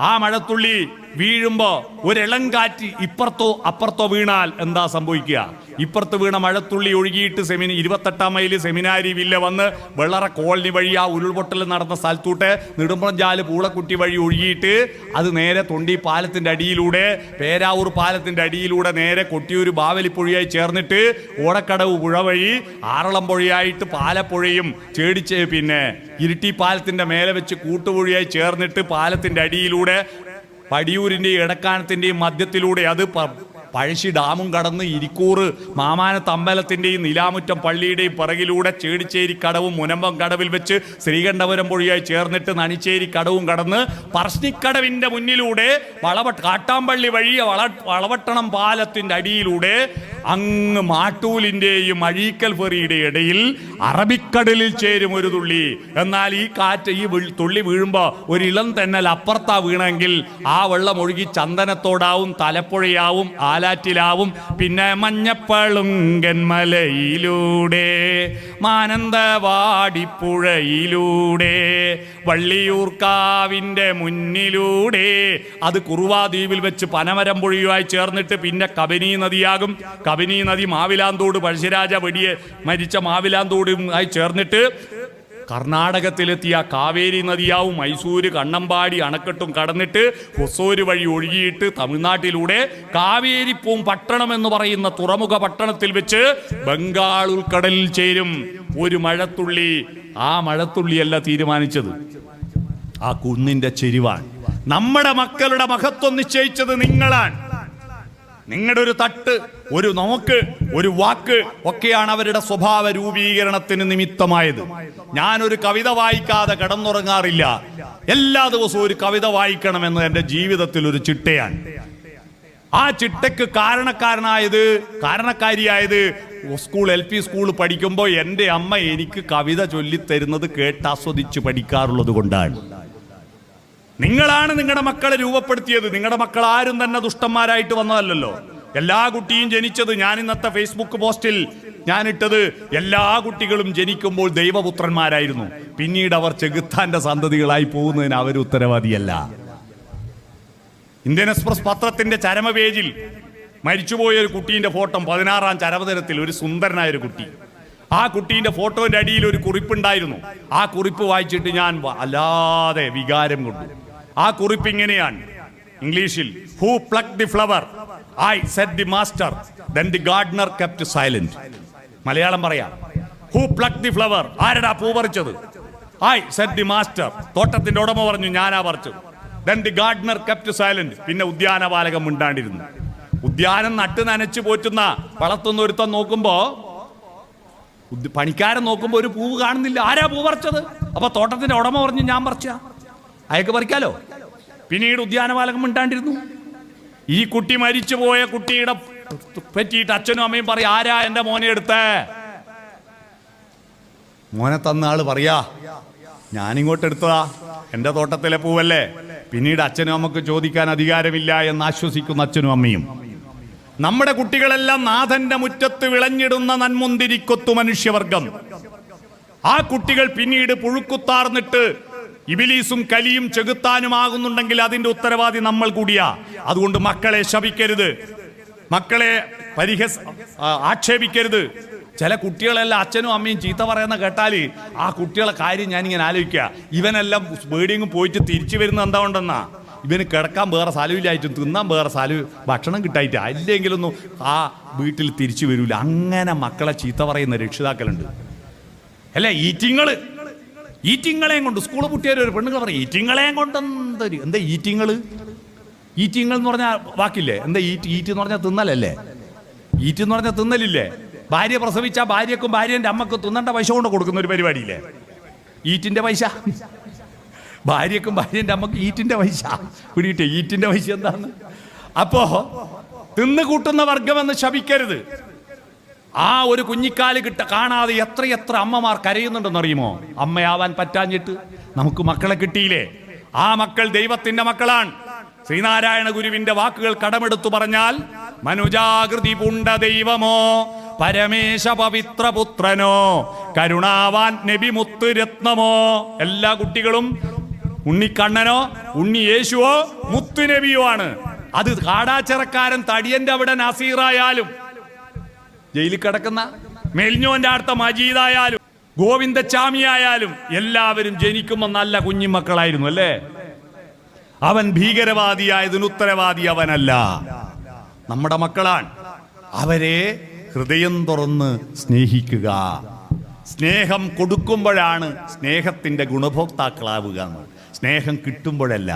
ആ മഴത്തുള്ളി വീഴുമ്പോ ഒരിളം കാറ്റ് ഇപ്പുറത്തോ അപ്പുറത്തോ വീണാൽ എന്താ സംഭവിക്കുക? ഇപ്പുറത്ത് വീണ മഴത്തുള്ളി ഒഴുകിയിട്ട് 28 മൈൽ സെമിനാരി വില്ല വന്ന് വെള്ളറ കോളനി വഴി ആ ഉരുൾപൊട്ടൽ നടന്ന സ്ഥലത്തൂട്ട് നെടുമ്പുറംചാല് പൂളക്കുട്ടി വഴി ഒഴുകിയിട്ട് അത് നേരെ തൊണ്ടി പാലത്തിന്റെ അടിയിലൂടെ പേരാവൂർ പാലത്തിന്റെ അടിയിലൂടെ നേരെ കൊട്ടിയൂർ ബാവലിപ്പുഴയായി ചേർന്നിട്ട് ഓടക്കടവ് പുഴ വഴി ആറളം പുഴയായിട്ട് പാലപ്പുഴയും ചേടിച്ച് പിന്നെ ഇരിട്ടി പാലത്തിന്റെ മേലെ വെച്ച് കൂട്ടുപുഴയായി ചേർന്നിട്ട് പാലത്തിന്റെ അടിയിലൂടെ പടിയൂരിന്റെയും എടക്കാനത്തിന്റെയും മധ്യത്തിലൂടെ അത് പഴശ്ശി ഡാമും കടന്ന് ഇരിക്കൂർ മാമാനത്ത് അമ്പലത്തിന്റെയും നിലാമുറ്റം പള്ളിയുടെയും പിറകിലൂടെ ചേടിച്ചേരി കടവും മുനമ്പം കടവിൽ വെച്ച് ശ്രീകണ്ഠപുരം പുഴയായി ചേർന്നിട്ട് നണിച്ചേരി കടവും കടന്ന് പറശ്ശിക്കടവിന്റെ മുന്നിലൂടെ കാട്ടാമ്പള്ളി വഴി വളവട്ടണം പാലത്തിന്റെ അടിയിലൂടെ അങ്ങ് മാട്ടൂലിന്റെയും അഴീക്കൽ ഫെറിയുടെ ഇടയിൽ അറബിക്കടലിൽ ചേരും ഒരു തുള്ളി. എന്നാൽ ഈ കാറ്റ് ഈ തുള്ളി വീഴുമ്പോ ഒരു ഇളം തെന്നൽ അപ്പുറത്താ വീണെങ്കിൽ ആ വെള്ളം ഒഴുകി ചന്ദനത്തോടാവും, തലപ്പുഴയാവും, ആലാറ്റിലാവും, പിന്നെ മഞ്ഞപ്പളുങ്കൻ മലയിലൂടെ മാനന്തവാടിപ്പുഴയിലൂടെ വള്ളിയൂർക്കാവിന്റെ മുന്നിലൂടെ അത് കുറുവാദ്വീപിൽ വെച്ച് പനമരം പുഴയുമായി ചേർന്നിട്ട് പിന്നെ കബനി നദിയാകും. കബനി നദി മാവിലാന്തോട് പഴശ്ശിരാജ വെടിയെ മരിച്ച മാവിലാന്തോടുമായി ചേർന്നിട്ട് കർണാടകത്തിലെത്തിയ കാവേരി നദിയാവും. മൈസൂര് കണ്ണമ്പാടി അണക്കെട്ടും കടന്നിട്ട് ഹൊസൂര് വഴി ഒഴുകിയിട്ട് തമിഴ്നാട്ടിലൂടെ കാവേരിപ്പൂം പട്ടണം എന്ന് പറയുന്ന തുറമുഖ പട്ടണത്തിൽ വെച്ച് ബംഗാൾ ഉൾക്കടലിൽ ചേരും. ഒരു മഴത്തുള്ളി, ആ മഴത്തുള്ളിയല്ല തീരുമാനിച്ചത്, ആ കുന്നിന്റെ ചെരിവാണ്. നമ്മുടെ മക്കളുടെ മഹത്വം നിശ്ചയിച്ചത് നിങ്ങളാണ്. നിങ്ങളുടെ ഒരു തട്ട്, ഒരു നോക്ക്, ഒരു വാക്ക് ഒക്കെയാണ് അവരുടെ സ്വഭാവ രൂപീകരണത്തിന് നിമിത്തമായത്. ഞാനൊരു കവിത വായിക്കാതെ കിടന്നുറങ്ങാറില്ല. എല്ലാ ദിവസവും ഒരു കവിത വായിക്കണമെന്ന് എൻ്റെ ജീവിതത്തിൽ ഒരു ചിട്ടയാണ്. ആ ചിട്ടയ്ക്ക് കാരണക്കാരിയായത് സ്കൂൾ LP സ്കൂൾ പഠിക്കുമ്പോൾ എൻ്റെ അമ്മ എനിക്ക് കവിത ചൊല്ലിത്തരുന്നത് കേട്ടാസ്വദിച്ച് പഠിക്കാറുള്ളത് കൊണ്ടാണ്. നിങ്ങളാണ് നിങ്ങളുടെ മക്കളെ രൂപപ്പെടുത്തിയത്. നിങ്ങളുടെ മക്കൾ ആരും തന്നെ ദുഷ്ടന്മാരായിട്ട് വന്നതല്ലല്ലോ. എല്ലാ കുട്ടിയും ജനിച്ചത്, ഞാൻ ഇന്നത്തെ ഫേസ്ബുക്ക് പോസ്റ്റിൽ ഞാനിട്ടത്, എല്ലാ കുട്ടികളും ജനിക്കുമ്പോൾ ദൈവപുത്രന്മാരായിരുന്നു. പിന്നീട് അവർ ചെകുത്താന്റെ സന്തതികളായി പോകുന്നതിന് അവർ ഉത്തരവാദിയല്ല. ഇന്ത്യൻ എക്സ്പ്രസ് പത്രത്തിന്റെ ചരമ പേജിൽ മരിച്ചുപോയ ഒരു കുട്ടീന്റെ ഫോട്ടോ, 16ാം ചരമദിനത്തിൽ ഒരു സുന്ദരനായൊരു കുട്ടി. ആ കുട്ടീന്റെ ഫോട്ടോന്റെ അടിയിൽ ഒരു കുറിപ്പുണ്ടായിരുന്നു. ആ കുറിപ്പ് വായിച്ചിട്ട് ഞാൻ അല്ലാതെ വികാരം കൊണ്ടു. ആ കുറിപ്പ് ഇങ്ങനെയാണ് ഇംഗ്ലീഷിൽ: who plucked the flower? I said the master, then the gardener kept silent. Malayalam പറയാം: ഹൂ പ്ലക്ഡ് ദി ഫ്ലവർ? ആരടാ പൂ പറിച്ചത്? ഐ സെഡ് ദി മാസ്റ്റർ, തോട്ടത്തിന്റെ ഉടമ പറഞ്ഞു ഞാനാ പറിച്ചത്. Then the gardener kept silent, പിന്നെ ഉദ്യാനപാലകൻ മിണ്ടാണ്ടിരുന്നു. ഉദ്യാനം നട്ട് നനച്ച് പോറ്റുന്ന വളർത്തുന്ന ഒരുത്തം നോക്കുമ്പോ, പണിക്കാരൻ നോക്കുമ്പോ ഒരു പൂവ് കാണുന്നില്ല. ആരാ പൂ പറിച്ചത്? അപ്പൊ തോട്ടത്തിന്റെ ഉടമ പറഞ്ഞു ഞാൻ പറിച്ച, അയക്ക് പറിക്കാലോ. പിന്നീട് ഉദ്യാനപാലകൻ മിണ്ടാണ്ടിരുന്നു. ഈ കുട്ടി മരിച്ചുപോയ കുട്ടിയുടെ പറ്റിയിട്ട് അച്ഛനും അമ്മയും പറയും, ആരാ എന്റെ മോനെ എടുത്തേ? മോനെ തന്ന ആള് പറയാ, ഞാനിങ്ങോട്ട് എടുത്തതാ, എന്റെ തോട്ടത്തിലെ പൂവല്ലേ. പിന്നീട് അച്ഛനും അമ്മക്ക് ചോദിക്കാൻ അധികാരമില്ല എന്ന് ആശ്വസിക്കുന്ന അച്ഛനും അമ്മയും. നമ്മുടെ കുട്ടികളെല്ലാം നാഥന്റെ മുറ്റത്ത് വിളഞ്ഞിടുന്ന നന്മുന്തിരിക്കൊത്തു മനുഷ്യവർഗം. ആ കുട്ടികൾ പിന്നീട് പുഴുക്കുത്താർന്നിട്ട് ഇബിലീസും കലിയും ചെകുത്താനുമാകുന്നുണ്ടെങ്കിൽ അതിന്റെ ഉത്തരവാദി നമ്മൾ കൂടിയാ. അതുകൊണ്ട് മക്കളെ ശപിക്കരുത്, മക്കളെ ആക്ഷേപിക്കരുത്. ചില കുട്ടികളെല്ലാം അച്ഛനും അമ്മയും ചീത്ത പറയുന്ന കേട്ടാൽ ആ കുട്ടികളെ കാര്യം ഞാനിങ്ങനെ ആലോചിക്കുക. ഇവനെല്ലാം ബേഡിങ് പോയിട്ട് തിരിച്ചു വരുന്ന എന്താ ഉണ്ടെന്നാ, ഇവന് കിടക്കാൻ വേറെ സ്ഥലമില്ലായിട്ടും തിന്നാൻ വേറെ സ്ഥലം, ഭക്ഷണം കിട്ടായിട്ട് അല്ലെങ്കിലൊന്നും ആ വീട്ടിൽ തിരിച്ചു വരൂല. അങ്ങനെ മക്കളെ ചീത്ത പറയുന്ന രക്ഷിതാക്കളുണ്ട്. അല്ലേ? ഈറ്റിങ്ങളെയും കൊണ്ട് സ്കൂൾ കുട്ടിയാൽ ഒരു പെണ്ണുങ്ങൾ പറയും, ഈറ്റിങ്ങളെയും കൊണ്ട് എന്താ ഈറ്റിങ്ങൾ എന്ന് പറഞ്ഞാൽ വാക്കില്ലേ? എന്താ ഈറ്റ് എന്ന് പറഞ്ഞാൽ തിന്നലല്ലേ? ഈറ്റ് എന്ന് പറഞ്ഞാൽ തിന്നലില്ലേ? ഭാര്യ പ്രസവിച്ച ഭാര്യക്കും ഭാര്യൻ്റെ അമ്മക്കും തിന്നേണ്ട പൈസ കൊണ്ട് കൊടുക്കുന്ന ഒരു പരിപാടിയില്ലേ? ഈറ്റിന്റെ പൈസ. ഭാര്യക്കും ഭാര്യൻ്റെ അമ്മക്കും ഈറ്റിന്റെ പൈസ പിടിയിട്ടേ. ഈറ്റിന്റെ പൈസ എന്താണ്? അപ്പോ തിന്നു കൂട്ടുന്ന വർഗമെന്ന് ശപിക്കരുത്. ആ ഒരു കുഞ്ഞിക്കാല് കാണാതെ എത്രയെത്ര അമ്മമാർ കരയുന്നുണ്ടെന്നറിയുമോ? അമ്മയാവാൻ പറ്റാഞ്ഞിട്ട്. നമുക്ക് മക്കളെ കിട്ടിയില്ലേ? ആ മക്കൾ ദൈവത്തിന്റെ മക്കളാണ്. ശ്രീനാരായണ ഗുരുവിന്റെ വാക്കുകൾ കടമെടുത്തു പറഞ്ഞാൽ, മനുജാകൃതി പൂണ്ട ദൈവമോ പരമേശ പവിത്ര പുത്രനോ കരുണാവാൻ നബി മുത്തുരത്നമോ. എല്ലാ കുട്ടികളും ഉണ്ണിക്കണ്ണനോ ഉണ്ണി യേശുവോ മുത്തുനബിയോ ആണ്. അത് കാടാച്ചിറക്കാരൻ തടിയന്റെ അവിടെ നസീറായാലും, ജയിലിൽ കിടക്കുന്ന മെൽഞ്ഞോന്റെ അടുത്ത മജീദായാലും, ഗോവിന്ദച്ചാമിയായാലും എല്ലാവരും ജനിക്കുമ്പോൾ നല്ല കുഞ്ഞുമക്കളായിരുന്നു അല്ലേ? അവൻ ഭീകരവാദിയായതിന് ഉത്തരവാദി അവനല്ല, നമ്മുടെ മക്കളാണ്. അവരെ ഹൃദയം തുറന്ന് സ്നേഹിക്കുക. സ്നേഹം കൊടുക്കുമ്പോഴാണ് സ്നേഹത്തിന്റെ ഗുണഭോക്താക്കളാവുക. സ്നേഹം കിട്ടുമ്പോഴല്ല.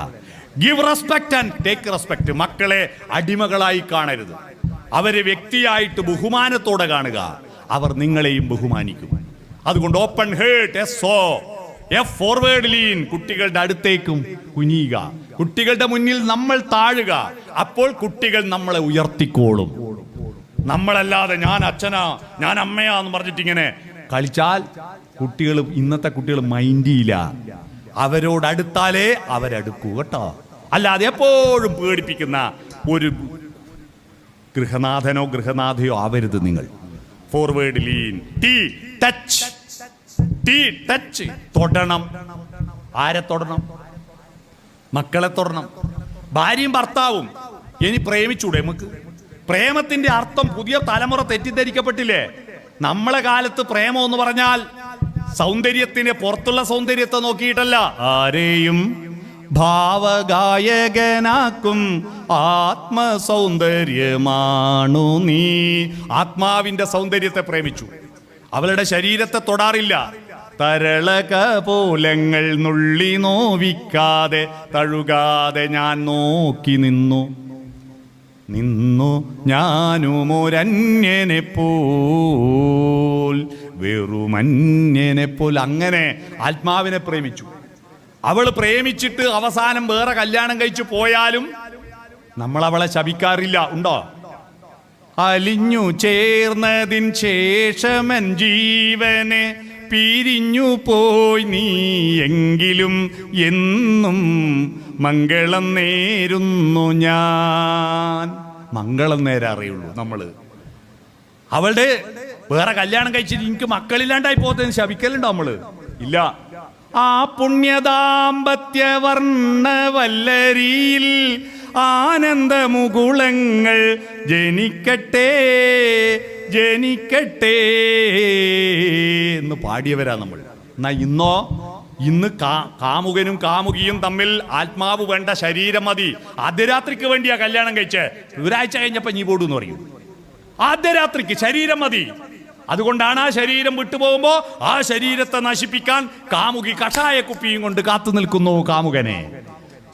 Give respect and take respect. മക്കളെ അടിമകളായി കാണരുത്, അവരെ വ്യക്തിയായിട്ട് ബഹുമാനത്തോടെ കാണുക. അവർ നിങ്ങളെയും ബഹുമാനിക്കും. അതുകൊണ്ട് ഓപ്പൺ ഹേർട്ട്, ഫോർവേഡ് ലീൻ. കുട്ടികളുടെ അടുത്തേക്കും കുനിയുക, കുട്ടികളുടെ മുന്നിൽ നമ്മൾ താഴുക. അപ്പോൾ കുട്ടികൾ നമ്മളെ ഉയർത്തിക്കോളും. നമ്മളല്ലാതെ ഞാൻ അച്ഛനാ ഞാൻ അമ്മയാ എന്ന് പറഞ്ഞിട്ട് ഇങ്ങനെ കളിച്ചാൽ കുട്ടികൾ, ഇന്നത്തെ കുട്ടികൾ മൈൻഡ് ചെയ്യില്ല. അവരോടടുത്താലേ അവരടുക്കൂ കേട്ടോ. അല്ലാതെ എപ്പോഴും പേടിപ്പിക്കുന്ന ഒരു ഗൃഹനാഥനോ ഗൃഹനാഥയോ ആവരുത് നിങ്ങൾ. Forward lean, touch. തൊടണം. ആരെ തൊടണം? മക്കളെ തൊടണം. ഭാര്യയും ഭർത്താവും ഇനി പ്രേമിച്ചൂടെ നമുക്ക്? പ്രേമത്തിന്റെ അർത്ഥം പുതിയ തലമുറ തെറ്റിദ്ധരിക്കപ്പെട്ടില്ലേ? നമ്മളെ കാലത്ത് പ്രേമം എന്ന് പറഞ്ഞാൽ സൗന്ദര്യത്തിന് പുറത്തുള്ള സൗന്ദര്യത്തെ നോക്കിയിട്ടല്ല, ആരെയും ഭാവഗായകനാക്കും ആത്മസൗന്ദര്യമാണു നീ. ആത്മാവിന്റെ സൗന്ദര്യത്തെ പ്രേമിച്ചു. അവളുടെ ശരീരത്തെ തൊടാറില്ല. തരളകപോലങ്ങൾ നുള്ളി നോവിക്കാതെ തഴുകാതെ ഞാൻ നോക്കി നിന്നു ഞാനുമൊരന്യനെ പോൽ, വെറുമന്യനെ പോൽ. അങ്ങനെ ആത്മാവിനെ പ്രേമിച്ചു. അവൾ പ്രേമിച്ചിട്ട് അവസാനം വേറെ കല്യാണം കഴിച്ചു പോയാലും നമ്മൾ അവളെ ശപിക്കാറില്ല. ഉണ്ടോ? അലിഞ്ഞു ചേർന്നതിൻ ശേഷമൻ ജീവനെ പിരിഞ്ഞു പോയി നീ, എങ്കിലും എന്നും മംഗളം നേരുന്നു ഞാൻ. മംഗളം നേരെ അറിയുള്ളൂ നമ്മള്. അവളുടെ വേറെ കല്യാണം കഴിച്ചിട്ട് എനിക്ക് മക്കളില്ലാണ്ടായി പോകത്തിന് ശപിക്കലുണ്ടോ നമ്മള്? ഇല്ല. ആ പുണ്യദാമ്പത്യ വർണ്ണവല്ലരിയിൽ ആനന്ദമുകുളങ്ങൾ ജനിക്കട്ടെ ജനിക്കട്ടെ എന്ന് പാടിയവരാ നമ്മൾ. എന്നാ ഇന്ന് കാമുകനും കാമുകിയും തമ്മിൽ ആത്മാവ് വേണ്ട, ശരീരം മതി. അർദ്ധരാത്രിക്ക് വേണ്ടിയാ കല്യാണം കഴിച്ച്, ഒരാഴ്ച കഴിഞ്ഞപ്പോ നീ പോടൂന്ന് പറയും. അർദ്ധരാത്രിക്ക് ശരീരം മതി. അതുകൊണ്ടാണ് ആ ശരീരം വിട്ടുപോകുമ്പോ ആ ശരീരത്തെ നശിപ്പിക്കാൻ കാമുകി കഷായ കുപ്പിയും കൊണ്ട് കാത്തു നിൽക്കുന്നു കാമുകനെ.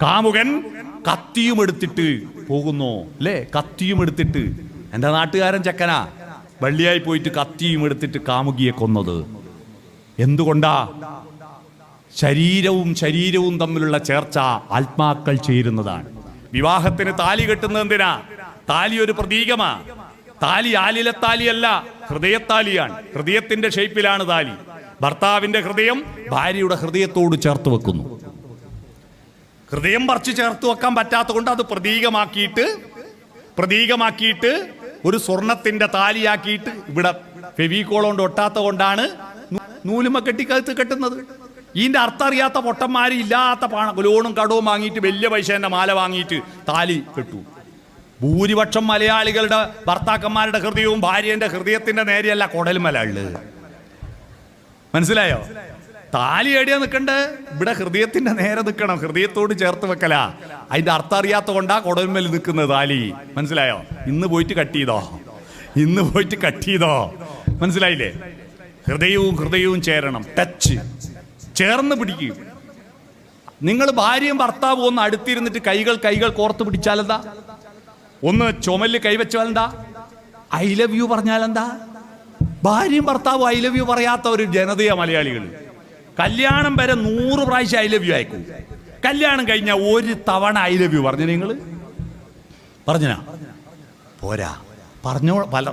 കാമുകൻ കത്തിയും എടുത്തിട്ട് പോകുന്നു അല്ലേ? കത്തിയും എടുത്തിട്ട്. എൻ്റെ നാട്ടുകാരൻ ചെക്കനാ വള്ളിയായി പോയിട്ട് കത്തിയും എടുത്തിട്ട് കാമുകിയെ കൊന്നത്. എന്തുകൊണ്ടാ? ശരീരവും തമ്മിലുള്ള ചേർച്ച ആത്മാക്കൾ ചേരുന്നതാണ്. വിവാഹത്തിന് താലി കെട്ടുന്നത് എന്തിനാ? താലി ഒരു പ്രതീകമാ. താലി ആലിലെ താലിയല്ല, ഹൃദയത്താലിയാണ്. ഹൃദയത്തിന്റെ ഷേപ്പിലാണ് താലി. ഭർത്താവിന്റെ ഹൃദയം ഭാര്യയുടെ ഹൃദയത്തോട് ചേർത്ത് വെക്കുന്നു. ഹൃദയം പറിച്ച് ചേർത്ത് വെക്കാൻ പറ്റാത്ത കൊണ്ട് അത് പ്രതീകമാക്കിയിട്ട് ഒരു സ്വർണത്തിന്റെ താലിയാക്കിയിട്ട് ഇവിടെ ഫെവിക്കോൾ കൊണ്ട് ഒട്ടാത്ത കൊണ്ടാണ് നൂലുമ കെട്ടിക്കകത്ത് കെട്ടുന്നത്. ഇതിന്റെ അർത്ഥം അറിയാത്ത പൊട്ടന്മാര് ഇല്ലാത്ത ലോണും കടവും വാങ്ങിയിട്ട് വലിയ പൈസേന്റെ മാല വാങ്ങിയിട്ട് താലി കെട്ടു. ഭൂരിപക്ഷം മലയാളികളുടെ ഭർത്താക്കന്മാരുടെ ഹൃദയവും ഭാര്യന്റെ ഹൃദയത്തിന്റെ നേരെയല്ല കൊടൽമല ഉള്ളത്. മനസ്സിലായോ? താലി എടിയാ നിൽക്കണ്ടേ? ഇവിടെ ഹൃദയത്തിന്റെ നേരെ നിൽക്കണം, ഹൃദയത്തോട് ചേർത്ത് വെക്കല. അതിന്റെ അർത്ഥം അറിയാത്ത കൊണ്ടാ കൊടൽമേൽ നിൽക്കുന്നത് താലി. മനസ്സിലായോ? ഇന്ന് പോയിട്ട് കട്ട് ചെയ്തോ. മനസ്സിലായില്ലേ? ഹൃദയവും ചേരണം. ടച്ച്, ചേർന്ന് പിടിക്കും. നിങ്ങൾ ഭാര്യയും ഭർത്താവും ഒന്ന് അടുത്തിരുന്നിട്ട് കൈകൾ കോർത്ത് പിടിച്ചാലെന്താ? ഒന്ന് ചുമലിൽ കൈവച്ചാലെന്താ? ഐ ലവ് യു പറഞ്ഞാലെന്താ? ഭാര്യയും ഭർത്താവും ഐ ലവ് യു പറയാത്ത ഒരു ജനതയാ മലയാളികൾ. കല്യാണം വരെ 100 പ്രാവശ്യം ഐ ലവ് യു അയക്കും. കല്യാണം കഴിഞ്ഞാൽ ഒരു തവണ ഐ ലവ് യു പറഞ്ഞു. നിങ്ങൾ പറഞ്ഞനാ പോരാ,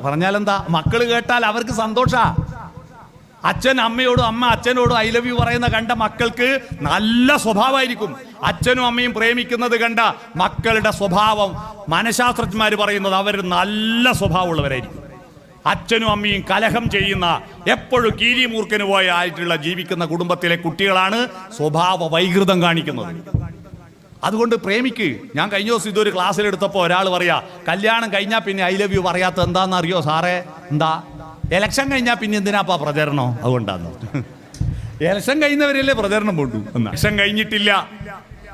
പറഞ്ഞാലെന്താ? മക്കള് കേട്ടാൽ അവർക്ക് സന്തോഷാ. അച്ഛൻ അമ്മയോടും അമ്മ അച്ഛനോടും ഐ ലവ് യു പറയുന്ന കണ്ട മക്കൾക്ക് നല്ല സ്വഭാവമായിരിക്കും. അച്ഛനും അമ്മയും പ്രേമിക്കുന്നത് കണ്ട മക്കളുടെ സ്വഭാവം മനഃശാസ്ത്രജ്ഞന്മാർ പറയുന്നത് അവർ നല്ല സ്വഭാവമുള്ളവരായിരിക്കും. അച്ഛനും അമ്മയും കലഹം ചെയ്യുന്ന, എപ്പോഴും കീരിമൂർഖന് പോയ ആയിട്ടുള്ള ജീവിക്കുന്ന കുടുംബത്തിലെ കുട്ടികളാണ് സ്വഭാവ വൈകൃതം കാണിക്കുന്നത്. അതുകൊണ്ട് പ്രേമിക്ക്. ഞാൻ കഴിഞ്ഞ ദിവസം ഇതൊരു ക്ലാസ്സിലെടുത്തപ്പോൾ ഒരാൾ പറയാ, കല്യാണം കഴിഞ്ഞാൽ പിന്നെ ഐ ലവ് യു പറയാത്ത എന്താണെന്ന് അറിയോ സാറേ? എന്താ, ഇലക്ഷൻ കഴിഞ്ഞാൽ പിന്നെ എന്തിനാപ്പാ പ്രചരണോ? അതുകൊണ്ടാന്ന്. ഇലക്ഷൻ കഴിഞ്ഞവരല്ലേ പ്രചരണം കൊണ്ടു. ഇലക്ഷൻ കഴിഞ്ഞിട്ടില്ല,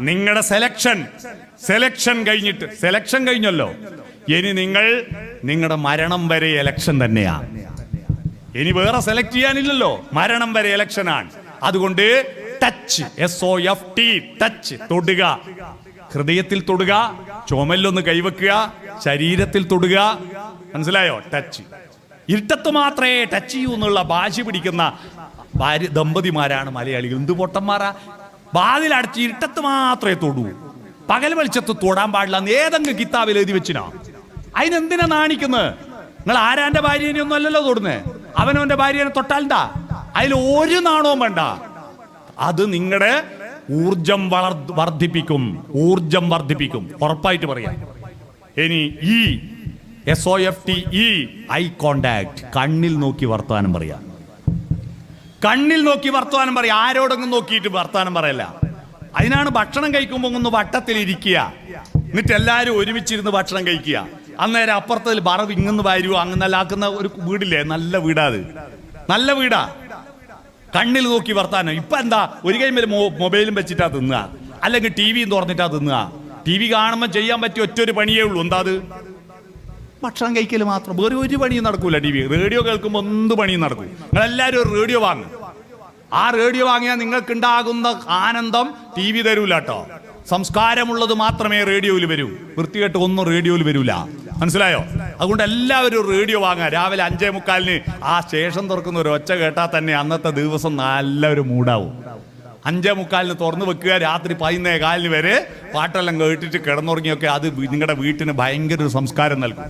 നിങ്ങളുടെ സെലക്ഷൻ കഴിഞ്ഞിട്ട്, സെലക്ഷൻ കഴിഞ്ഞല്ലോ, ഇനി നിങ്ങളുടെ മരണം വരെ ഇലക്ഷൻ തന്നെയാ. ഇനി വേറെ സെലക്ട് ചെയ്യാനില്ലല്ലോ, മരണം വരെ ഇലക്ഷനാണ്. അതുകൊണ്ട് ടച്ച്, SOFT, ടച്ച്, തൊടുക, ഹൃദയത്തിൽ തൊടുക, ചുമലിലൊന്ന് കൈവെക്കുക, ശരീരത്തിൽ തൊടുക, മനസ്സിലായോ? ടച്ച്. ഇരുട്ടത്ത് മാത്രമേ ടച്ച് ചെയ്യൂ എന്നുള്ള ഭാഷ പിടിക്കുന്ന ദമ്പതിമാരാണ് മലയാളികൾ. എന്ത് പൊട്ടന്മാരാ! വാതിലടച്ച് ഇരുട്ടത്ത് മാത്രമേ തൊടൂ, പകൽ വെളിച്ചത്ത് തൊടാൻ പാടില്ല എന്ന് ഏതെങ്കിലും കിതാബിൽ എഴുതി വെച്ചിനാ? അതിനെന്തിനാ നാണിക്കുന്നത്? നിങ്ങൾ ആരാന്റെ ഭാര്യനെ ഒന്നും അല്ലല്ലോ തൊടുന്നേ. അവനവന്റെ ഭാര്യനെ തൊട്ടാൽണ്ടാ, അതിൽ ഒരു നാണവും വേണ്ട. അത് നിങ്ങളുടെ ഊർജം വർദ്ധിപ്പിക്കും, ഉറപ്പായിട്ട് പറയാം. ഇനി SOFT, ഐ കോണ്ടാക്ട്, കണ്ണിൽ നോക്കി വർത്തമാനം പറയാം. കണ്ണിൽ നോക്കി വർത്തമാനം പറയാം, ആരോടെങ്കിലും നോക്കിയിട്ട് വർത്തമാനം പറയല്ല. അതിനാണ് ഭക്ഷണം കഴിക്കുമ്പോൾ ഒന്ന് വട്ടത്തിലിരിക്കുക, എന്നിട്ട് എല്ലാവരും ഒരുമിച്ചിരുന്ന് ഭക്ഷണം കഴിക്കുക. അന്നേരം അപ്പുറത്തിൽ വറവ് ഇങ്ങന്ന് വാരുവോ അങ്ങനെ ആക്കുന്ന ഒരു വീടില്ലേ, നല്ല വീടാ, അത് നല്ല വീടാ. കണ്ണിൽ നോക്കി വർത്താനം. ഇപ്പൊ എന്താ, ഒരു കൈമേൽ മൊബൈലും വെച്ചിട്ടാ തിന്നുക, അല്ലെങ്കിൽ TVയും തുറന്നിട്ടാ തിന്നുക. TV കാണുമ്പോൾ ചെയ്യാൻ പറ്റിയ ഒറ്റൊരു പണിയേ ഉള്ളൂ. എന്താ അത്? ഭക്ഷണം കഴിക്കൽ മാത്രം, വേറെ ഒരു പണിയും നടക്കൂല. TV, റേഡിയോ കേൾക്കുമ്പോൾ എന്ത് പണിയും നടക്കും. നിങ്ങളെല്ലാവരും ഒരു റേഡിയോ വാങ്ങും. ആ റേഡിയോ വാങ്ങിയാൽ നിങ്ങൾക്കുണ്ടാകുന്ന ആനന്ദം TV തരൂല കേട്ടോ. സംസ്കാരമുള്ളത് മാത്രമേ റേഡിയോയിൽ വരൂ, വൃത്തികെട്ട് ഒന്നും റേഡിയോയിൽ വരൂല. മനസ്സിലായോ? അതുകൊണ്ട് എല്ലാവരും റേഡിയോ വാങ്ങുക. രാവിലെ 5:45 ആ സ്റ്റേഷൻ തുറക്കുന്ന ഒരു ഒച്ച കേട്ടാൽ തന്നെ അന്നത്തെ ദിവസം നല്ലൊരു മൂടാവും. 5:45 തുറന്നു വെക്കുക, രാത്രി 11:15 വരെ പാട്ടെല്ലാം കേട്ടിട്ട് കിടന്നുറങ്ങിയൊക്കെ അത് നിങ്ങളുടെ വീട്ടിന് ഭയങ്കര ഒരു സംസ്കാരം നൽകും.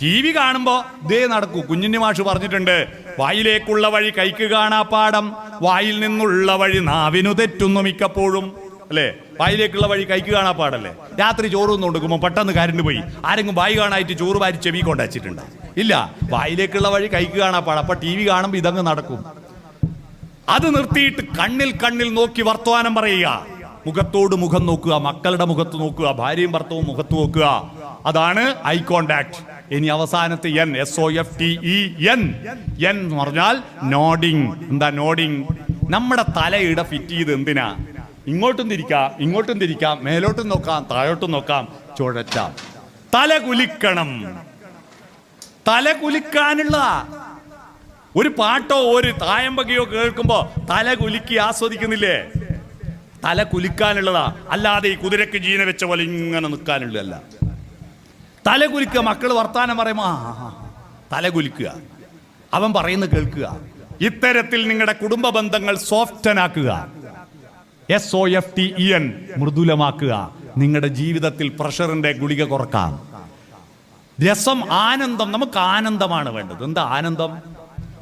TV കാണുമ്പോൾ ഇതേ നടക്കൂ. കുഞ്ഞുണ്ണി മാഷ് പറഞ്ഞിട്ടുണ്ട്, വായിലേക്കുള്ള വഴി കൈക്ക് കാണാപ്പാടം, വായിൽ നിന്നുള്ള വഴി നാവിനു തെറ്റുന്നു മിക്കപ്പോഴും. അല്ലേ? വായിലേക്കുള്ള വഴി കൈക്ക് കാണാപ്പാടല്ലേ? രാത്രി ചോറ് ഒന്ന് കൊടുക്കുമ്പോൾ പെട്ടെന്ന് കരണ്ട് പോയി, ആരെങ്കിലും വായി കാണായിട്ട് ചോറ് വാരി ചെവി കൊണ്ടുവച്ചിട്ടുണ്ട്? ഇല്ല, വായിലേക്കുള്ള വഴി കൈക്ക് കാണാപ്പാടം. അപ്പൊ TV കാണുമ്പോൾ ഇതങ്ങ് നടക്കും. അത് നിർത്തിയിട്ട് കണ്ണിൽ നോക്കി വർത്തമാനം പറയുക, മുഖത്തോട് മുഖം നോക്കുക, മക്കളുടെ മുഖത്ത് നോക്കുക, ഭാര്യയും ഭർത്തവും മുഖത്ത് നോക്കുക. അതാണ് ഐ കോണ്ടാക്ട്. ഇനി അവസാനത്തെ SOFT, എന്ന് പറഞ്ഞാൽ നോഡിങ്. എന്താ നോഡിങ്? നമ്മുടെ തലയിട ഫിറ്റ് ചെയ്ത് എന്തിനാ? ഇങ്ങോട്ടും തിരിക്കാം, മേലോട്ടും നോക്കാം, താഴോട്ടും നോക്കാം, ചുഴറ്റാം. തല കുലിക്കണം. തല കുലിക്കാനുള്ള ഒരു പാട്ടോ ഒരു തായമ്പകയോ കേൾക്കുമ്പോ തല കുലുക്കി ആസ്വദിക്കുന്നില്ലേ? തല കുലിക്കാനുള്ളതാ, അല്ലാതെ ഈ കുതിരക്ക് ജീന വെച്ച പോലെ ഇങ്ങനെ നിൽക്കാനുള്ളതല്ല. തല കുലിക്കുക. മക്കൾ വർത്താനം പറയുമ്പോ തല കുലിക്കുക, അവൻ പറയുന്നത് കേൾക്കുക. ഇത്തരത്തിൽ നിങ്ങളുടെ കുടുംബ ബന്ധങ്ങൾ സോഫ്റ്റനാക്കുക. SOFT, മൃദുലമാക്കുക. നിങ്ങളുടെ ജീവിതത്തിൽ പ്രഷറിന്റെ ഗുളിക കുറക്കാം. രസം, ആനന്ദം. നമുക്ക് ആനന്ദമാണ് വേണ്ടത്. എന്താ ആനന്ദം?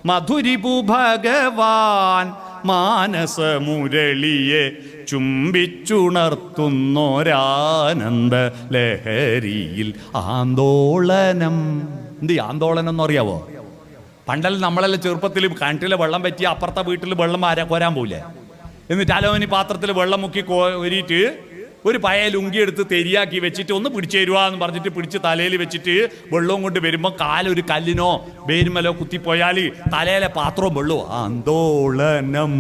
മധുരിപു ഭഗവാൻ മാനസമുരളിയെ ചുംബിച്ചുണർത്തുന്നൊരാനന്ദ ലഹരിയിൽ ആന്തോളനം. എന്ത് ആന്തോളനം എന്ന് അറിയാവോ? പണ്ടെല്ലാം നമ്മളെല്ലാം ചെറുപ്പത്തിൽ കിണറ്റിലെ വെള്ളം പറ്റി അപ്പുറത്തെ വീട്ടിൽ വെള്ളം കോരാൻ പോയില്ലേ? എന്നിട്ട് അലോനി പാത്രത്തിൽ വെള്ളം മുക്കി കോരിയിട്ട് ഒരു പഴയ ലുങ്കി എടുത്ത് തെരിയാക്കി വെച്ചിട്ട് ഒന്ന് പിടിച്ചു തരുവാ എന്ന് പറഞ്ഞിട്ട് പിടിച്ച് തലയിൽ വെച്ചിട്ട് വെള്ളവും കൊണ്ട് വരുമ്പോൾ കാലൊരു കല്ലിനോ വേരുമലോ കുത്തിപ്പോയാൽ തലയിലെ പാത്രവും വെള്ളവും. ആന്തോളനം.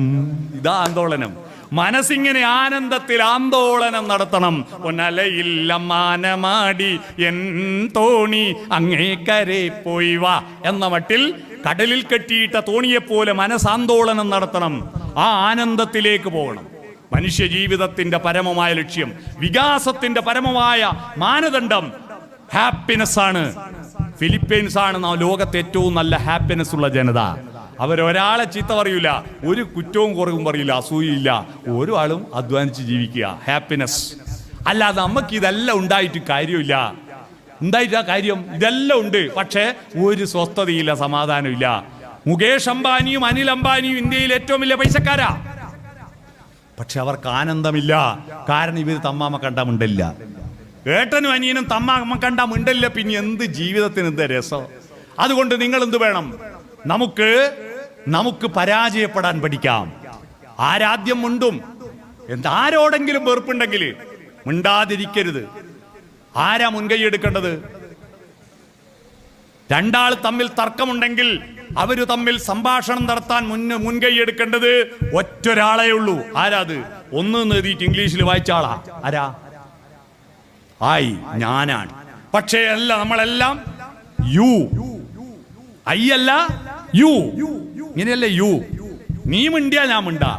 ഇതാ ആന്തോളനം. മനസ്സിങ്ങനെ ആനന്ദത്തിൽ ആന്തോളനം നടത്തണം. ഒന്നലയില്ല മാനമാടി എൻ തോണി അങ്ങേക്കരെ പോയി വാ എന്ന മട്ടിൽ കടലിൽ കെട്ടിയിട്ട തോണിയെപ്പോലെ മനസ്സാന്തോളനം നടത്തണം. ആ ആനന്ദത്തിലേക്ക് പോകണം. മനുഷ്യ ജീവിതത്തിന്റെ പരമമായ ലക്ഷ്യം, വികാസത്തിന്റെ പരമമായ മാനദണ്ഡം ഹാപ്പിനെസ് ആണ്. ഫിലിപ്പീൻസ് ആണ് ലോകത്തെ ഏറ്റവും നല്ല ഹാപ്പിനെസ് ഉള്ള ജനത. അവരൊരാളെ ചീത്ത പറയൂല, ഒരു കുറ്റവും കുറവും പറയില്ല, അസൂയില്ല. ഓരോ ആളും അധ്വാനിച്ച് ജീവിക്കുക, ഹാപ്പിനെസ്. അല്ലാതെ നമുക്ക് ഇതെല്ലാം ഉണ്ടായിട്ട് കാര്യമില്ല. എന്തായിട്ടാ കാര്യം? ഇതെല്ലാം ഉണ്ട്, പക്ഷേ ഒരു സ്വസ്ഥതയില്ല, സമാധാനമില്ല. മുകേഷ് അംബാനിയും അനിൽ അംബാനിയും ഇന്ത്യയിൽ ഏറ്റവും വലിയ പൈസക്കാരാ, പക്ഷെ അവർക്ക് ആനന്ദമില്ല. കാരണം ഇവർ തമ്മാമ കണ്ടാ മിണ്ടില്ല. ഏട്ടനും അനിയനും തമ്മാമ കണ്ടാ മിണ്ടില്ല. പിന്നെ എന്ത് ജീവിതത്തിന് എന്ത് രസം? അതുകൊണ്ട് നിങ്ങൾ എന്ത് വേണം? നമുക്ക് പരാജയപ്പെടാൻ പഠിക്കാം. ആരാദ്യം മിണ്ടും? ആരോടെങ്കിലും വെറുപ്പുണ്ടെങ്കിൽ മിണ്ടാതിരിക്കരുത്. ആരാ മുൻകൈ എടുക്കേണ്ടത്? രണ്ടാൾ തമ്മിൽ തർക്കമുണ്ടെങ്കിൽ അവര് തമ്മിൽ സംഭാഷണം നടത്താൻ മുൻകൈ എടുക്കേണ്ടത് ഒറ്റൊരാളേ ഉള്ളൂ. ആരാത്? ഒന്ന് എഴുതിയിട്ട് ഇംഗ്ലീഷിൽ വായിച്ച ആളാ. ആരാ? ഞാനാണ്. പക്ഷേ അല്ല, നമ്മളെല്ലാം യു. ഐ അല്ല, യു. ഇങ്ങനെയല്ലേ യു? നീ മിണ്ടിയാ ഞാൻ മിണ്ടാ,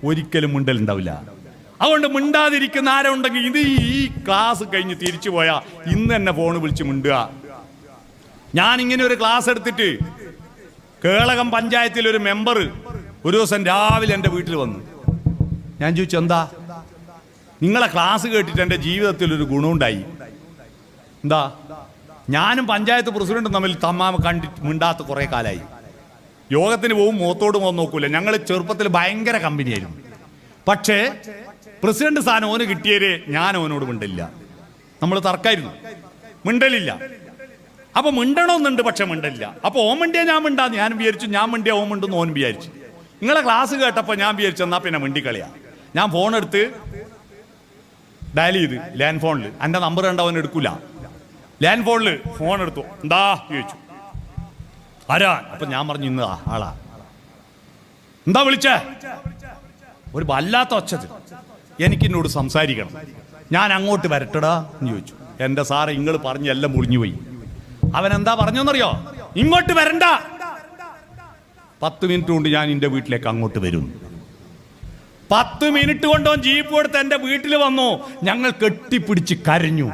ഒരിക്കലും മിണ്ടലുണ്ടാവില്ല. അതുകൊണ്ട് മിണ്ടാതിരിക്കുന്ന ആരുണ്ടെങ്കിൽ ഇത് ഈ ക്ലാസ് കഴിഞ്ഞ് തിരിച്ചു പോയാ ഇന്ന് തന്നെ ഫോണ് വിളിച്ച് മിണ്ടുക. ഞാൻ ഇങ്ങനെ ഒരു ക്ലാസ് എടുത്തിട്ട് കേളകം പഞ്ചായത്തിൽ ഒരു മെമ്പർ ഒരു ദിവസം രാവിലെ എൻ്റെ വീട്ടിൽ വന്നു. ഞാൻ ചോദിച്ചു, എന്താ? നിങ്ങളെ ക്ലാസ് കേട്ടിട്ട് എൻ്റെ ജീവിതത്തിൽ ഒരു ഗുണമുണ്ടായി. എന്താ? ഞാനും പഞ്ചായത്ത് പ്രസിഡന്റും തമ്മിൽ കണ്ടിട്ട് മിണ്ടാത്ത കുറേ കാലമായി. യോഗത്തിന് പോവും, മുഖത്തോട് മുഖം നോക്കൂല. ഞങ്ങൾ ചെറുപ്പത്തിൽ ഭയങ്കര കമ്പനിയായിരുന്നു. പക്ഷേ പ്രസിഡന്റ് സ്ഥാനം ഓന് കിട്ടിയവരെ ഞാൻ ഓനോട് മിണ്ടില്ല. നമ്മൾ തർക്കമായിരുന്നു, മിണ്ടലില്ല. അപ്പൊ മിണ്ടണമെന്നുണ്ട്, പക്ഷെ മിണ്ടില്ല. അപ്പൊ ഓൻ മിണ്ടിയാ ഞാൻ മിണ്ടാന്ന് ഞാൻ വിചാരിച്ചു, ഞാൻ മിണ്ടിയാ ഓൻ മിണ്ടെന്ന് ഓൻ വിചാരിച്ചു. നിങ്ങളെ ക്ലാസ് കേട്ടപ്പോൾ ഞാൻ വിചാരിച്ചു എന്നാ പിന്നെ മിണ്ടിക്കളിയാ. ഞാൻ ഫോൺ എടുത്ത് ഡയൽ ചെയ്ത് ലാൻഡ് ഫോണിൽ. എൻ്റെ നമ്പർ കണ്ട അവൻ എടുക്കൂല. ലാൻഡ് ഫോണിൽ ഫോൺ എടുത്തു. എന്താ ചോദിച്ചു. ആരാ? അപ്പൊ ഞാൻ പറഞ്ഞു ഇന്നതാ ആളാ. എന്താ വിളിച്ചേ? ഒരു വല്ലാത്ത ഒച്ചത്. എനിക്കിന്നോട് സംസാരിക്കണം. ഞാൻ അങ്ങോട്ട് വരട്ടടാ എന്ന് ചോദിച്ചു. എൻ്റെ സാറ് നിങ്ങൾ പറഞ്ഞ് എല്ലാം മുളിഞ്ഞു പോയി. അവൻ എന്താ പറഞ്ഞെന്നറിയോ? ഇങ്ങോട്ട് വരണ്ട, 10 മിനിറ്റ് കൊണ്ട് ഞാൻ എൻ്റെ വീട്ടിലേക്ക് അങ്ങോട്ട് വരും. 10 മിനിറ്റ് കൊണ്ടോ ജീപ്പ് എടുത്ത് എൻ്റെ വീട്ടിൽ വന്നു. ഞങ്ങൾ കെട്ടിപ്പിടിച്ച് കരഞ്ഞു.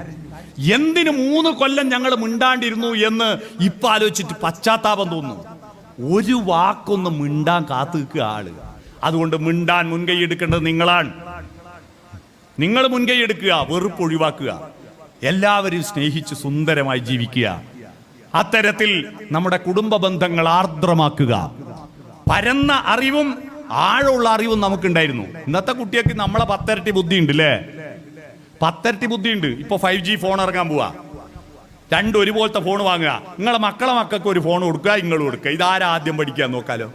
എന്തിനു 3 കൊല്ലം ഞങ്ങൾ മിണ്ടാണ്ടിരുന്നു എന്ന് ഇപ്പം ആലോചിച്ചിട്ട് പശ്ചാത്താപം തോന്നുന്നു. ഒരു വാക്കൊന്ന് മിണ്ടാൻ കാത്തു നിൽക്കുക ആള്. അതുകൊണ്ട് മിണ്ടാൻ മുൻകൈ എടുക്കേണ്ടത് നിങ്ങളാണ്. നിങ്ങൾ മുൻകൈ എടുക്കുക, വെറുപ്പ് ഒഴിവാക്കുക, എല്ലാവരും സ്നേഹിച്ച് സുന്ദരമായി ജീവിക്കുക. അത്തരത്തിൽ നമ്മുടെ കുടുംബ ബന്ധങ്ങൾ ആർദ്രമാക്കുക. പരന്ന അറിവും ആഴമുള്ള അറിവും നമുക്കുണ്ടായിരുന്നു. ഇന്നത്തെ കുട്ടികൾക്ക് നമ്മളെ 10 ഇരട്ടി ബുദ്ധി ഉണ്ട് അല്ലേ? 10 ഇരട്ടി ബുദ്ധി ഉണ്ട്. ഇപ്പൊ 5G ഫോൺ ഇറങ്ങാൻ പോവാ. രണ്ടും ഒരുപോലത്തെ ഫോൺ വാങ്ങുക. നിങ്ങളെ മക്കൾക്ക് ഒരു ഫോൺ കൊടുക്കുക, നിങ്ങൾ കൊടുക്കുക. ഇതാരാ ആദ്യം പഠിക്കാൻ നോക്കാലോ?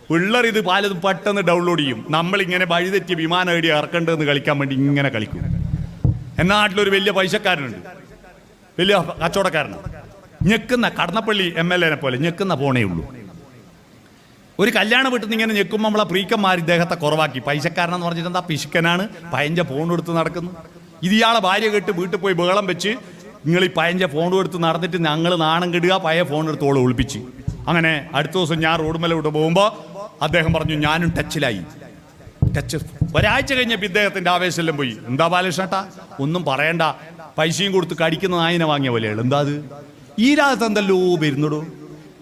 പിള്ളേർ ഇത് പലതും പെട്ടെന്ന് ഡൗൺലോഡ് ചെയ്യും. നമ്മളിങ്ങനെ വഴിതെറ്റിയ വിമാനം എഴുതി ഇറക്കേണ്ടതെന്ന് കളിക്കാൻ വേണ്ടി ഇങ്ങനെ കളിക്കും. എന്നാ നാട്ടിലൊരു വലിയ പൈസക്കാരനുണ്ട്, വലിയ കച്ചവടക്കാരനാണ്. ഞെക്കുന്ന കടന്നപ്പള്ളി MLA പോലെ ഞെക്കുന്ന ഫോണേ ഉള്ളൂ. ഒരു കല്യാണ വീട്ടിൽ നിന്ന് ഇങ്ങനെ ഞെക്കുമ്പോൾ നമ്മളെ പ്രീക്കന്മാർ ഇദ്ദേഹത്തെ കുറവാക്കി. പൈസക്കാരനെന്ന് പറഞ്ഞിട്ട് എന്താ പിശുക്കനാണ്, പയഞ്ച ഫോൺ എടുത്ത് നടക്കുന്നു. ഇത് ഇയാളെ ഭാര്യ കേട്ട് വീട്ടിൽ പോയി ബഹളം വെച്ച് നിങ്ങൾ ഈ പയഞ്ച ഫോൺ എടുത്ത് നടന്നിട്ട് ഞങ്ങൾ നാണം കെടുക, പഴയ ഫോൺ എടുത്തോളം ഒളിപ്പിച്ച്. അങ്ങനെ അടുത്ത ദിവസം ഞാൻ റോഡ് മേലെ വിട്ട് പോകുമ്പോൾ അദ്ദേഹം പറഞ്ഞു ഞാനും ടച്ചിലായി. ഒരാഴ്ച കഴിഞ്ഞപ്പോൾ ഇദ്ദേഹത്തിന്റെ ആവേശമെല്ലാം പോയി. എന്താ ബാലകൃഷ്ണേട്ടാ? ഒന്നും പറയണ്ട, പൈസയും കൊടുത്ത് കടിക്കുന്ന നായിനെ വാങ്ങിയ പോലെയാണ്. എന്താ അത്? ഈ രാഗത്ത് എന്തല്ലോ വരുന്നുടോ.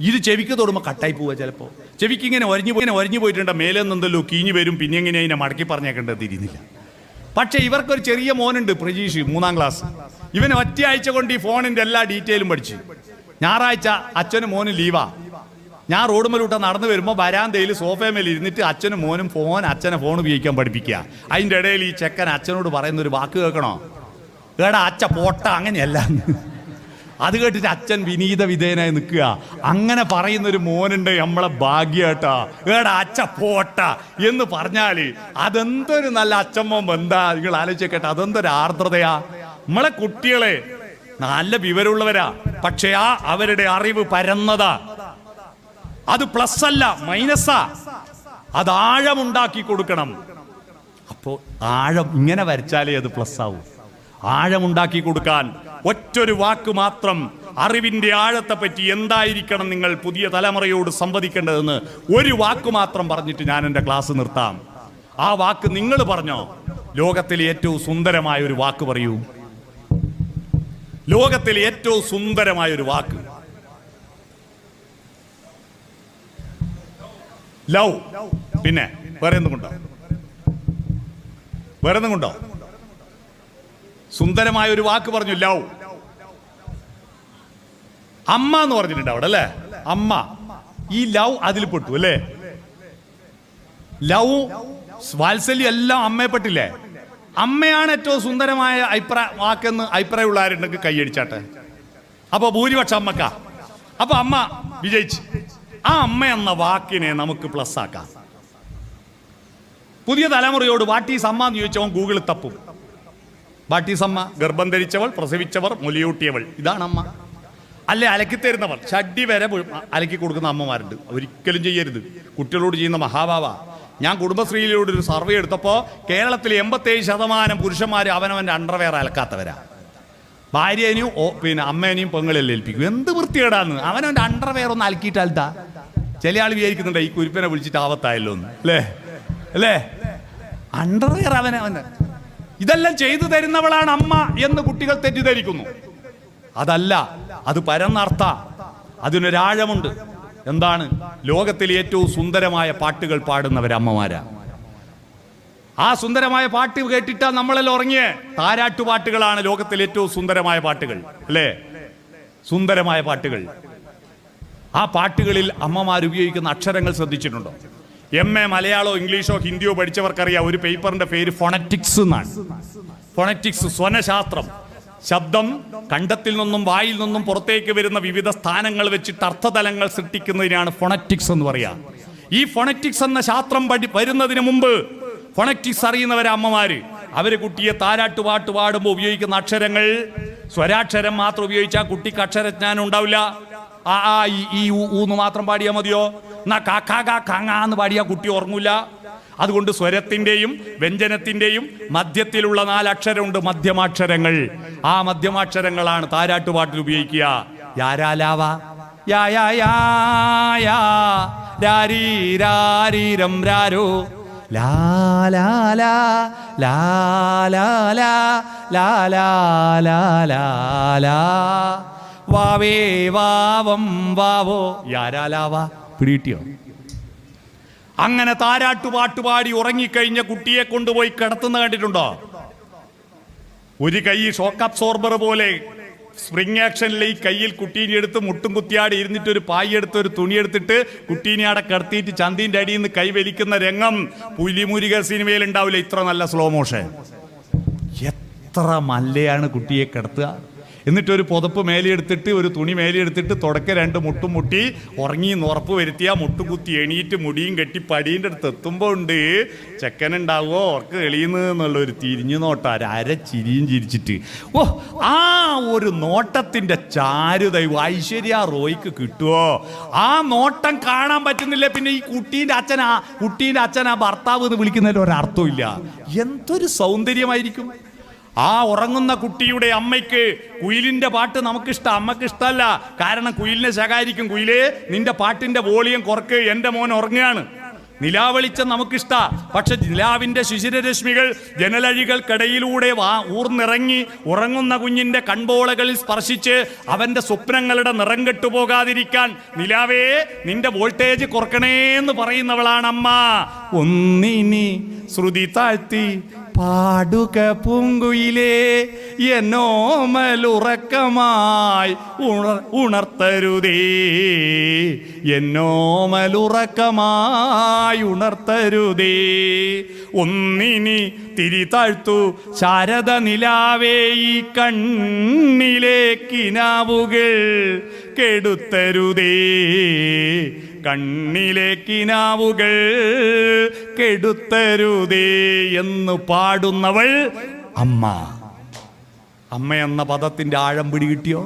ഇത് ചെവിക്ക് തൊടുമ്പോൾ കട്ടായി പോവുക. ചിലപ്പോൾ ചെവിക്ക് ഇങ്ങനെ ഒരഞ്ഞു പോയിട്ടുണ്ട്. മേലെ നിന്നെന്തല്ലോ കീഞ്ഞു വരും. പിന്നെ എങ്ങനെ അതിനെ മടക്കി പറഞ്ഞേക്കേണ്ടത് തിരിയുന്നില്ല. പക്ഷെ ഇവർക്കൊരു ചെറിയ മോനുണ്ട്, പ്രജീഷ്, 3ാം ക്ലാസ്. ഇവൻ ഒറ്റയാഴ്ച കൊണ്ട് ഈ ഫോണിന്റെ എല്ലാ ഡീറ്റെയിലും പഠിച്ചു. ഞായറാഴ്ച അച്ഛനും മോനും ലീവാ. ഞാൻ റോഡ് മേലൂട്ട നടന്നു വരുമ്പോൾ വരാന്തയിൽ സോഫയമേൽ ഇരുന്നിട്ട് അച്ഛനും മോനും അച്ഛനെ ഫോൺ ഉപയോഗിക്കാൻ പഠിപ്പിക്കുക. അതിൻ്റെ ഇടയിൽ ഈ ചെക്കൻ അച്ഛനോട് പറയുന്ന ഒരു വാക്ക് കേൾക്കണോ? ഏടാ അച്ഛ പോട്ട, അങ്ങനെയല്ല. അത് കേട്ടിട്ട് അച്ഛൻ വിനീത വിധേയനായി നിൽക്കുക. അങ്ങനെ പറയുന്നൊരു മോനുണ്ട്, നമ്മളെ ഭാഗ്യാട്ടാ. ഏടാ അച്ഛ പോട്ട എന്ന് പറഞ്ഞാല് അതെന്തൊരു നല്ല അച്ഛമ്മ ബന്ധാ. നിങ്ങൾ ആലോചിച്ചേക്കട്ടെ, അതെന്തൊരു ആർദ്രതയാ. നമ്മളെ കുട്ടികളെ നല്ല വിവരമുള്ളവരാ, പക്ഷേ അവരുടെ അറിവ് പരന്നതാ. അത് പ്ലസ് അല്ല, മൈനസാ. അത് ആഴമുണ്ടാക്കി കൊടുക്കണം. അപ്പോൾ ആഴം ഇങ്ങനെ വരച്ചാലേ അത് പ്ലസ് ആവും. ആഴമുണ്ടാക്കി കൊടുക്കാൻ ഒറ്റൊരു വാക്ക് മാത്രം, അറിവിന്റെ ആഴത്തെ പറ്റി എന്തായിരിക്കണം നിങ്ങൾ പുതിയ തലമുറയോട് സംവദിക്കേണ്ടതെന്ന് ഒരു വാക്ക് മാത്രം പറഞ്ഞിട്ട് ഞാൻ എൻ്റെ ക്ലാസ് നിർത്താം. ആ വാക്ക് നിങ്ങൾ പറഞ്ഞോ. ലോകത്തിലെ ഏറ്റവും സുന്ദരമായ ഒരു വാക്ക് പറയൂ. ലോകത്തിലെ ഏറ്റവും സുന്ദരമായ ഒരു വാക്ക് ലവ്. പിന്നെ വേറെ എന്തും കൊണ്ടോ? സുന്ദരമായ ഒരു വാക്ക് പറഞ്ഞു, ലവ്. അമ്മ എന്ന് പറഞ്ഞിട്ടുണ്ട് അവിടെ അല്ലേ? അമ്മ. ഈ ലവ് അതിൽ പെട്ടു അല്ലേ? ലവ്, വാത്സല്യം എല്ലാം അമ്മയെപ്പെട്ടില്ലേ? അമ്മയാണ് ഏറ്റവും സുന്ദരമായ വാക്കെന്ന് അഭിപ്രായമുള്ള ആരുണ്ടെങ്കിൽ കൈയടിച്ചാട്ടെ. അപ്പൊ ഭൂരിപക്ഷം അമ്മക്കാ. അപ്പൊ അമ്മ വിജയിച്ച്. ആ അമ്മ എന്ന വാക്കിനെ നമുക്ക് പ്ലസ് ആക്കാം. പുതിയ തലമുറയോട് വാട്ടീസ് അമ്മ എന്ന് ചോദിച്ചവൻ ഗൂഗിളിൽ തപ്പും. വാട്ടീസ് അമ്മ? ഗർഭം ധരിച്ചവൾ, പ്രസവിച്ചവർ, മുലയൂട്ടിയവൾ, ഇതാണ് അമ്മ. അല്ലെ അലക്കി തരുന്നവർ, ഷഡ്ഡി വരെ അലക്കി കൊടുക്കുന്ന അമ്മമാരുണ്ട്. ഒരിക്കലും ചെയ്യരുത്. കുട്ടികളോട് ചെയ്യുന്ന മഹാഭാവ. ഞാൻ കുടുംബശ്രീയിലൂടെ ഒരു സർവേ എടുത്തപ്പോൾ കേരളത്തിൽ 87% പുരുഷന്മാർ അവനവൻ്റെ അണ്ടർവെയർ അലക്കാത്തവരാ. ഭാര്യനെയും പിന്നെ അമ്മേനെയും പെങ്ങളെല്ലാം ഏൽപ്പിക്കും. എന്ത് വൃത്തികേടാന്ന്. അവനവൻ്റെ അണ്ടർവെയർ ഒന്ന് അലക്കിയിട്ടാൽത്താ. ചില ആൾ വിചാരിക്കുന്നുണ്ട് ഈ കുരുപ്പനെ വിളിച്ചിട്ട് ആവത്തായല്ലോ എന്ന്. അല്ലേ അണ്ടർവെയർ അവനവന്. ഇതെല്ലാം ചെയ്തു തരുന്നവളാണ് അമ്മ എന്ന് കുട്ടികൾ തെറ്റിദ്ധരിക്കുന്നു. അതല്ല, അത് പരന്നർത്ഥ. അതിനൊരാഴമുണ്ട്. എന്താണ്? ലോകത്തിലെ ഏറ്റവും സുന്ദരമായ പാട്ടുകൾ പാടുന്നവരമ്മമാരാ. ആ സുന്ദരമായ പാട്ട് കേട്ടിട്ടാ നമ്മളെല്ലാം ഉറങ്ങിയേ. താരാട്ടുപാട്ടുകളാണ് ലോകത്തിലെ ഏറ്റവും സുന്ദരമായ പാട്ടുകൾ, അല്ലേ? സുന്ദരമായ പാട്ടുകൾ. ആ പാട്ടുകളിൽ അമ്മമാർ ഉപയോഗിക്കുന്ന അക്ഷരങ്ങൾ ശ്രദ്ധിച്ചിട്ടുണ്ടോ? MA മലയാളമോ ഇംഗ്ലീഷോ ഹിന്ദിയോ പഠിച്ചവർക്കറിയാം ഒരു പേപ്പറിന്റെ പേര് ഫോണറ്റിക്സ് എന്നാണ്. ഫോണറ്റിക്സ്, സ്വനശാസ്ത്രം. ശബ്ദം കണ്ഠത്തിൽ നിന്നും വായിൽ നിന്നും പുറത്തേക്ക് വരുന്ന വിവിധ സ്ഥാനങ്ങൾ വെച്ചിട്ട് അർത്ഥതലങ്ങൾ സൃഷ്ടിക്കുന്നതിനാണ് ഫോണറ്റിക്സ് എന്ന് പറയാ. ഈ ഫോണറ്റിക്സ് എന്ന ശാസ്ത്രം വരുന്നതിന് മുമ്പ് ഫോണറ്റിക്സ് അറിയുന്നവരെ അമ്മമാര് അവര് കുട്ടിയെ താരാട്ടുപാട്ട് പാടുമ്പോൾ ഉപയോഗിക്കുന്ന അക്ഷരങ്ങൾ സ്വരാക്ഷരം മാത്രം ഉപയോഗിച്ചാൽ കുട്ടിക്ക് അക്ഷരജ്ഞാനം ഉണ്ടാവില്ല. ആ ഈ ഊന്ന് മാത്രം പാടിയാൽ മതിയോ? എന്നാ കാങ്ങാന്ന് പാടിയാൽ കുട്ടി ഉറങ്ങൂല. അതുകൊണ്ട് സ്വരത്തിന്റെയും വ്യഞ്ജനത്തിന്റെയും മധ്യത്തിലുള്ള 4 അക്ഷരമുണ്ട്, മധ്യമാക്ഷരങ്ങൾ. ആ മധ്യമാക്ഷരങ്ങളാണ് താരാട്ടുപാട്ടിൽ ഉപയോഗിക്കുക. യാരാലാവ, യാ യാ യാ യാ, രാരീ രാരീരം രാരോ, ലാ ലാ ലാ ലാ ലാ ലാ ലാ ലാ ലാ ലാ ലാ, വാവേ വാവം വാവോ, യാരാലാവ. പിടികിട്ടിയോ? അങ്ങനെ താരാട്ടുപാട്ടുപാടി ഉറങ്ങിക്കഴിഞ്ഞ കുട്ടിയെ കൊണ്ടുപോയി കിടത്തുന്ന കണ്ടിട്ടുണ്ടോ? ഒരു കൈ ഷോക്ക് അബ്സോർബർ പോലെ സ്പ്രിംഗ് ആക്ഷനിൽ ഈ കയ്യിൽ കുട്ടീനെ എടുത്ത് മുട്ടും കുത്തിയാടി ഇരുന്നിട്ട് ഒരു പായി എടുത്ത് ഒരു തുണി എടുത്തിട്ട് കുട്ടീനെ അവിടെ കിടത്തിയിട്ട് ചന്തിൻ്റെ അടിയിൽ നിന്ന് കൈ വലിക്കുന്ന രംഗം പുലിമുരുക സിനിമയിൽ ഉണ്ടാവില്ല. ഇത്ര നല്ല സ്ലോ മോഷൻ. എത്ര മല്ലയാണ് കുട്ടിയെ കിടത്തുക. എന്നിട്ടൊരു പുതപ്പ് മേലെടുത്തിട്ട് ഒരു തുണി മേലെടുത്തിട്ട് തുടക്ക 2 മുട്ടും മുട്ടി ഉറങ്ങി ഉറപ്പ് വരുത്തിയാൽ മുട്ടുകുത്തി എണീറ്റ് മുടിയും കെട്ടി പടീൻ്റെ അടുത്ത് എത്തുമ്പോൾ ഉണ്ട് ചെക്കനുണ്ടാവുമോ ഓർക്ക് എളിയുന്നു എന്നുള്ളൊരു തിരിഞ്ഞു നോട്ടം. ചിരിയും ചിരിച്ചിട്ട് ആ ഒരു നോട്ടത്തിൻ്റെ ചാരുത ഐശ്വര്യ റോയ്ക്ക് കിട്ടുമോ? ആ നോട്ടം കാണാൻ പറ്റുന്നില്ല. പിന്നെ ഈ കുട്ടീൻ്റെ അച്ഛൻ ആ ഭർത്താവ് എന്ന് വിളിക്കുന്നതിൽ ഒരർത്ഥവും ഇല്ല. എന്തൊരു സൗന്ദര്യമായിരിക്കും. ആ ഉറങ്ങുന്ന കുട്ടിയുടെ അമ്മയ്ക്ക് കുയിലിന്റെ പാട്ട് നമുക്കിഷ്ടം, അമ്മക്ക് ഇഷ്ടമല്ല. കാരണം കുയിലിനെ ശകാരിക്കും, കുയിലേ നിന്റെ പാട്ടിന്റെ വോളിയം കുറക്ക്, എൻ്റെ മോൻ ഉറങ്ങുകയാണ്. നിലാവെളിച്ചം നമുക്കിഷ്ട. പക്ഷെ നിലാവിന്റെ ശിശിരരശ്മികൾ ജനലഴികൾക്കിടയിലൂടെ ഊർന്നിറങ്ങി ഉറങ്ങുന്ന കുഞ്ഞിന്റെ കൺപോളകളിൽ സ്പർശിച്ച് അവന്റെ സ്വപ്നങ്ങളുടെ നിറം കെട്ടുപോകാതിരിക്കാൻ നിലാവേ നിന്റെ വോൾട്ടേജ് കുറക്കണേന്ന് പറയുന്നവളാണ് അമ്മ. ഒന്നിനി ശ്രുതി താഴ്ത്തി പാടുക പൂങ്കുയിലേ, എന്നോമലുറക്കമായി ഉണർത്തരുതേ, എന്നോമലുറക്കമായി ഉണർത്തരുതേ. ഒന്നിനി തിരി താഴ്ത്തു ശാരദ നിലാവേ, ഈ കണ്ണിലേക്കിനാവുകൾ കെടുത്തരുതേ, കണ്ണിലേക്കിനാവുകൾ കെടുത്തരുതേ എന്ന് പാടുന്നവൾ അമ്മ. അമ്മ എന്ന പദത്തിന്റെ ആഴം പിടികിട്ടിയോ?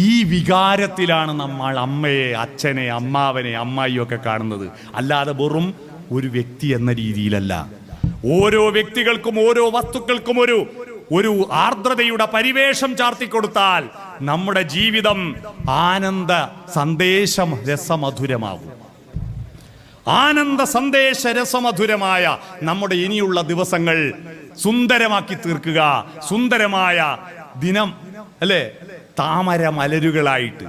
ഈ വികാരത്തിലാണ് നമ്മൾ അമ്മയെ, അച്ഛനെ, അമ്മാവനെ, അമ്മായിയൊക്കെ കാണുന്നത്. അല്ലാതെ വെറും ഒരു വ്യക്തി എന്ന രീതിയിലല്ല. ഓരോ വ്യക്തികൾക്കും ഓരോ വസ്തുക്കൾക്കും ഒരു ആർദ്രതയുടെ പരിവേഷം ചാർത്തിക്കൊടുത്താൽ നമ്മുടെ ജീവിതം ആനന്ദ സന്ദേശം രസമധുരമാകും. ആനന്ദ സന്ദേശ രസമധുരമായ നമ്മുടെ ഇനിയുള്ള ദിവസങ്ങൾ സുന്ദരമാക്കി തീർക്കുക. സുന്ദരമായ ദിനം അല്ലേ? താമര മലരുകളായിട്ട്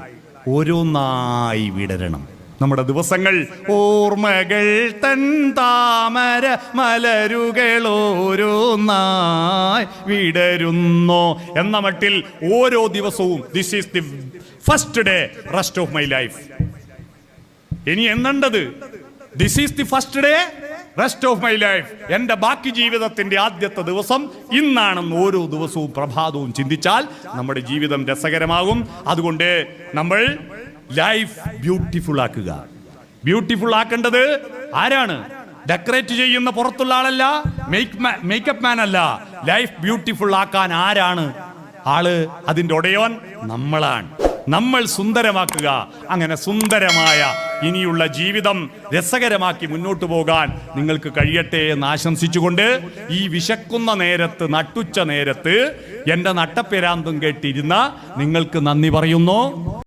ഓരോന്നായി വിടരണം നമ്മുടെ ദിവസങ്ങൾ. ഓർമ്മകൾ തൻ താമര മലരുകൾ ഓരോന്നായി വിടരുന്നോ എന്ന മട്ടിൽ ഓരോ ദിവസവും this is the first day rest of my life. ഇനി എന്നുണ്ടത് this is the first day rest of my life, എൻ്റെ ബാക്കി ജീവിതത്തിന്റെ ആദ്യത്തെ ദിവസം ഇന്നാണെന്ന് ഓരോ ദിവസവും പ്രഭാതവും ചിന്തിച്ചാൽ നമ്മുടെ ജീവിതം രസകരമാകും. അതുകൊണ്ട് നമ്മൾ ലൈഫ് ബ്യൂട്ടിഫുൾ ആക്കുക. ബ്യൂട്ടിഫുൾ ആക്കേണ്ടത് ആരാണ്? ഡെക്കറേറ്റ് ചെയ്യുന്ന പുറത്തുള്ള ആളല്ല, മേക്കപ്പ് മാൻ അല്ല. ലൈഫ് ബ്യൂട്ടിഫുൾ ആക്കാൻ ആരാണ് ആള്? അതിൻ്റെ ഉടയോൻ നമ്മളാണ്. നമ്മൾ സുന്ദരമാക്കുക. അങ്ങനെ സുന്ദരമായ ഇനിയുള്ള ജീവിതം രസകരമാക്കി മുന്നോട്ട് പോകാൻ നിങ്ങൾക്ക് കഴിയട്ടെ എന്ന് ആശംസിച്ചുകൊണ്ട് ഈ വിശക്കുന്ന നേരത്ത്, നട്ടുച്ച നേരത്ത് എൻ്റെ നട്ടപ്പെരാന്തം കേട്ടിരുന്ന നിങ്ങൾക്ക് നന്ദി പറയുന്നു.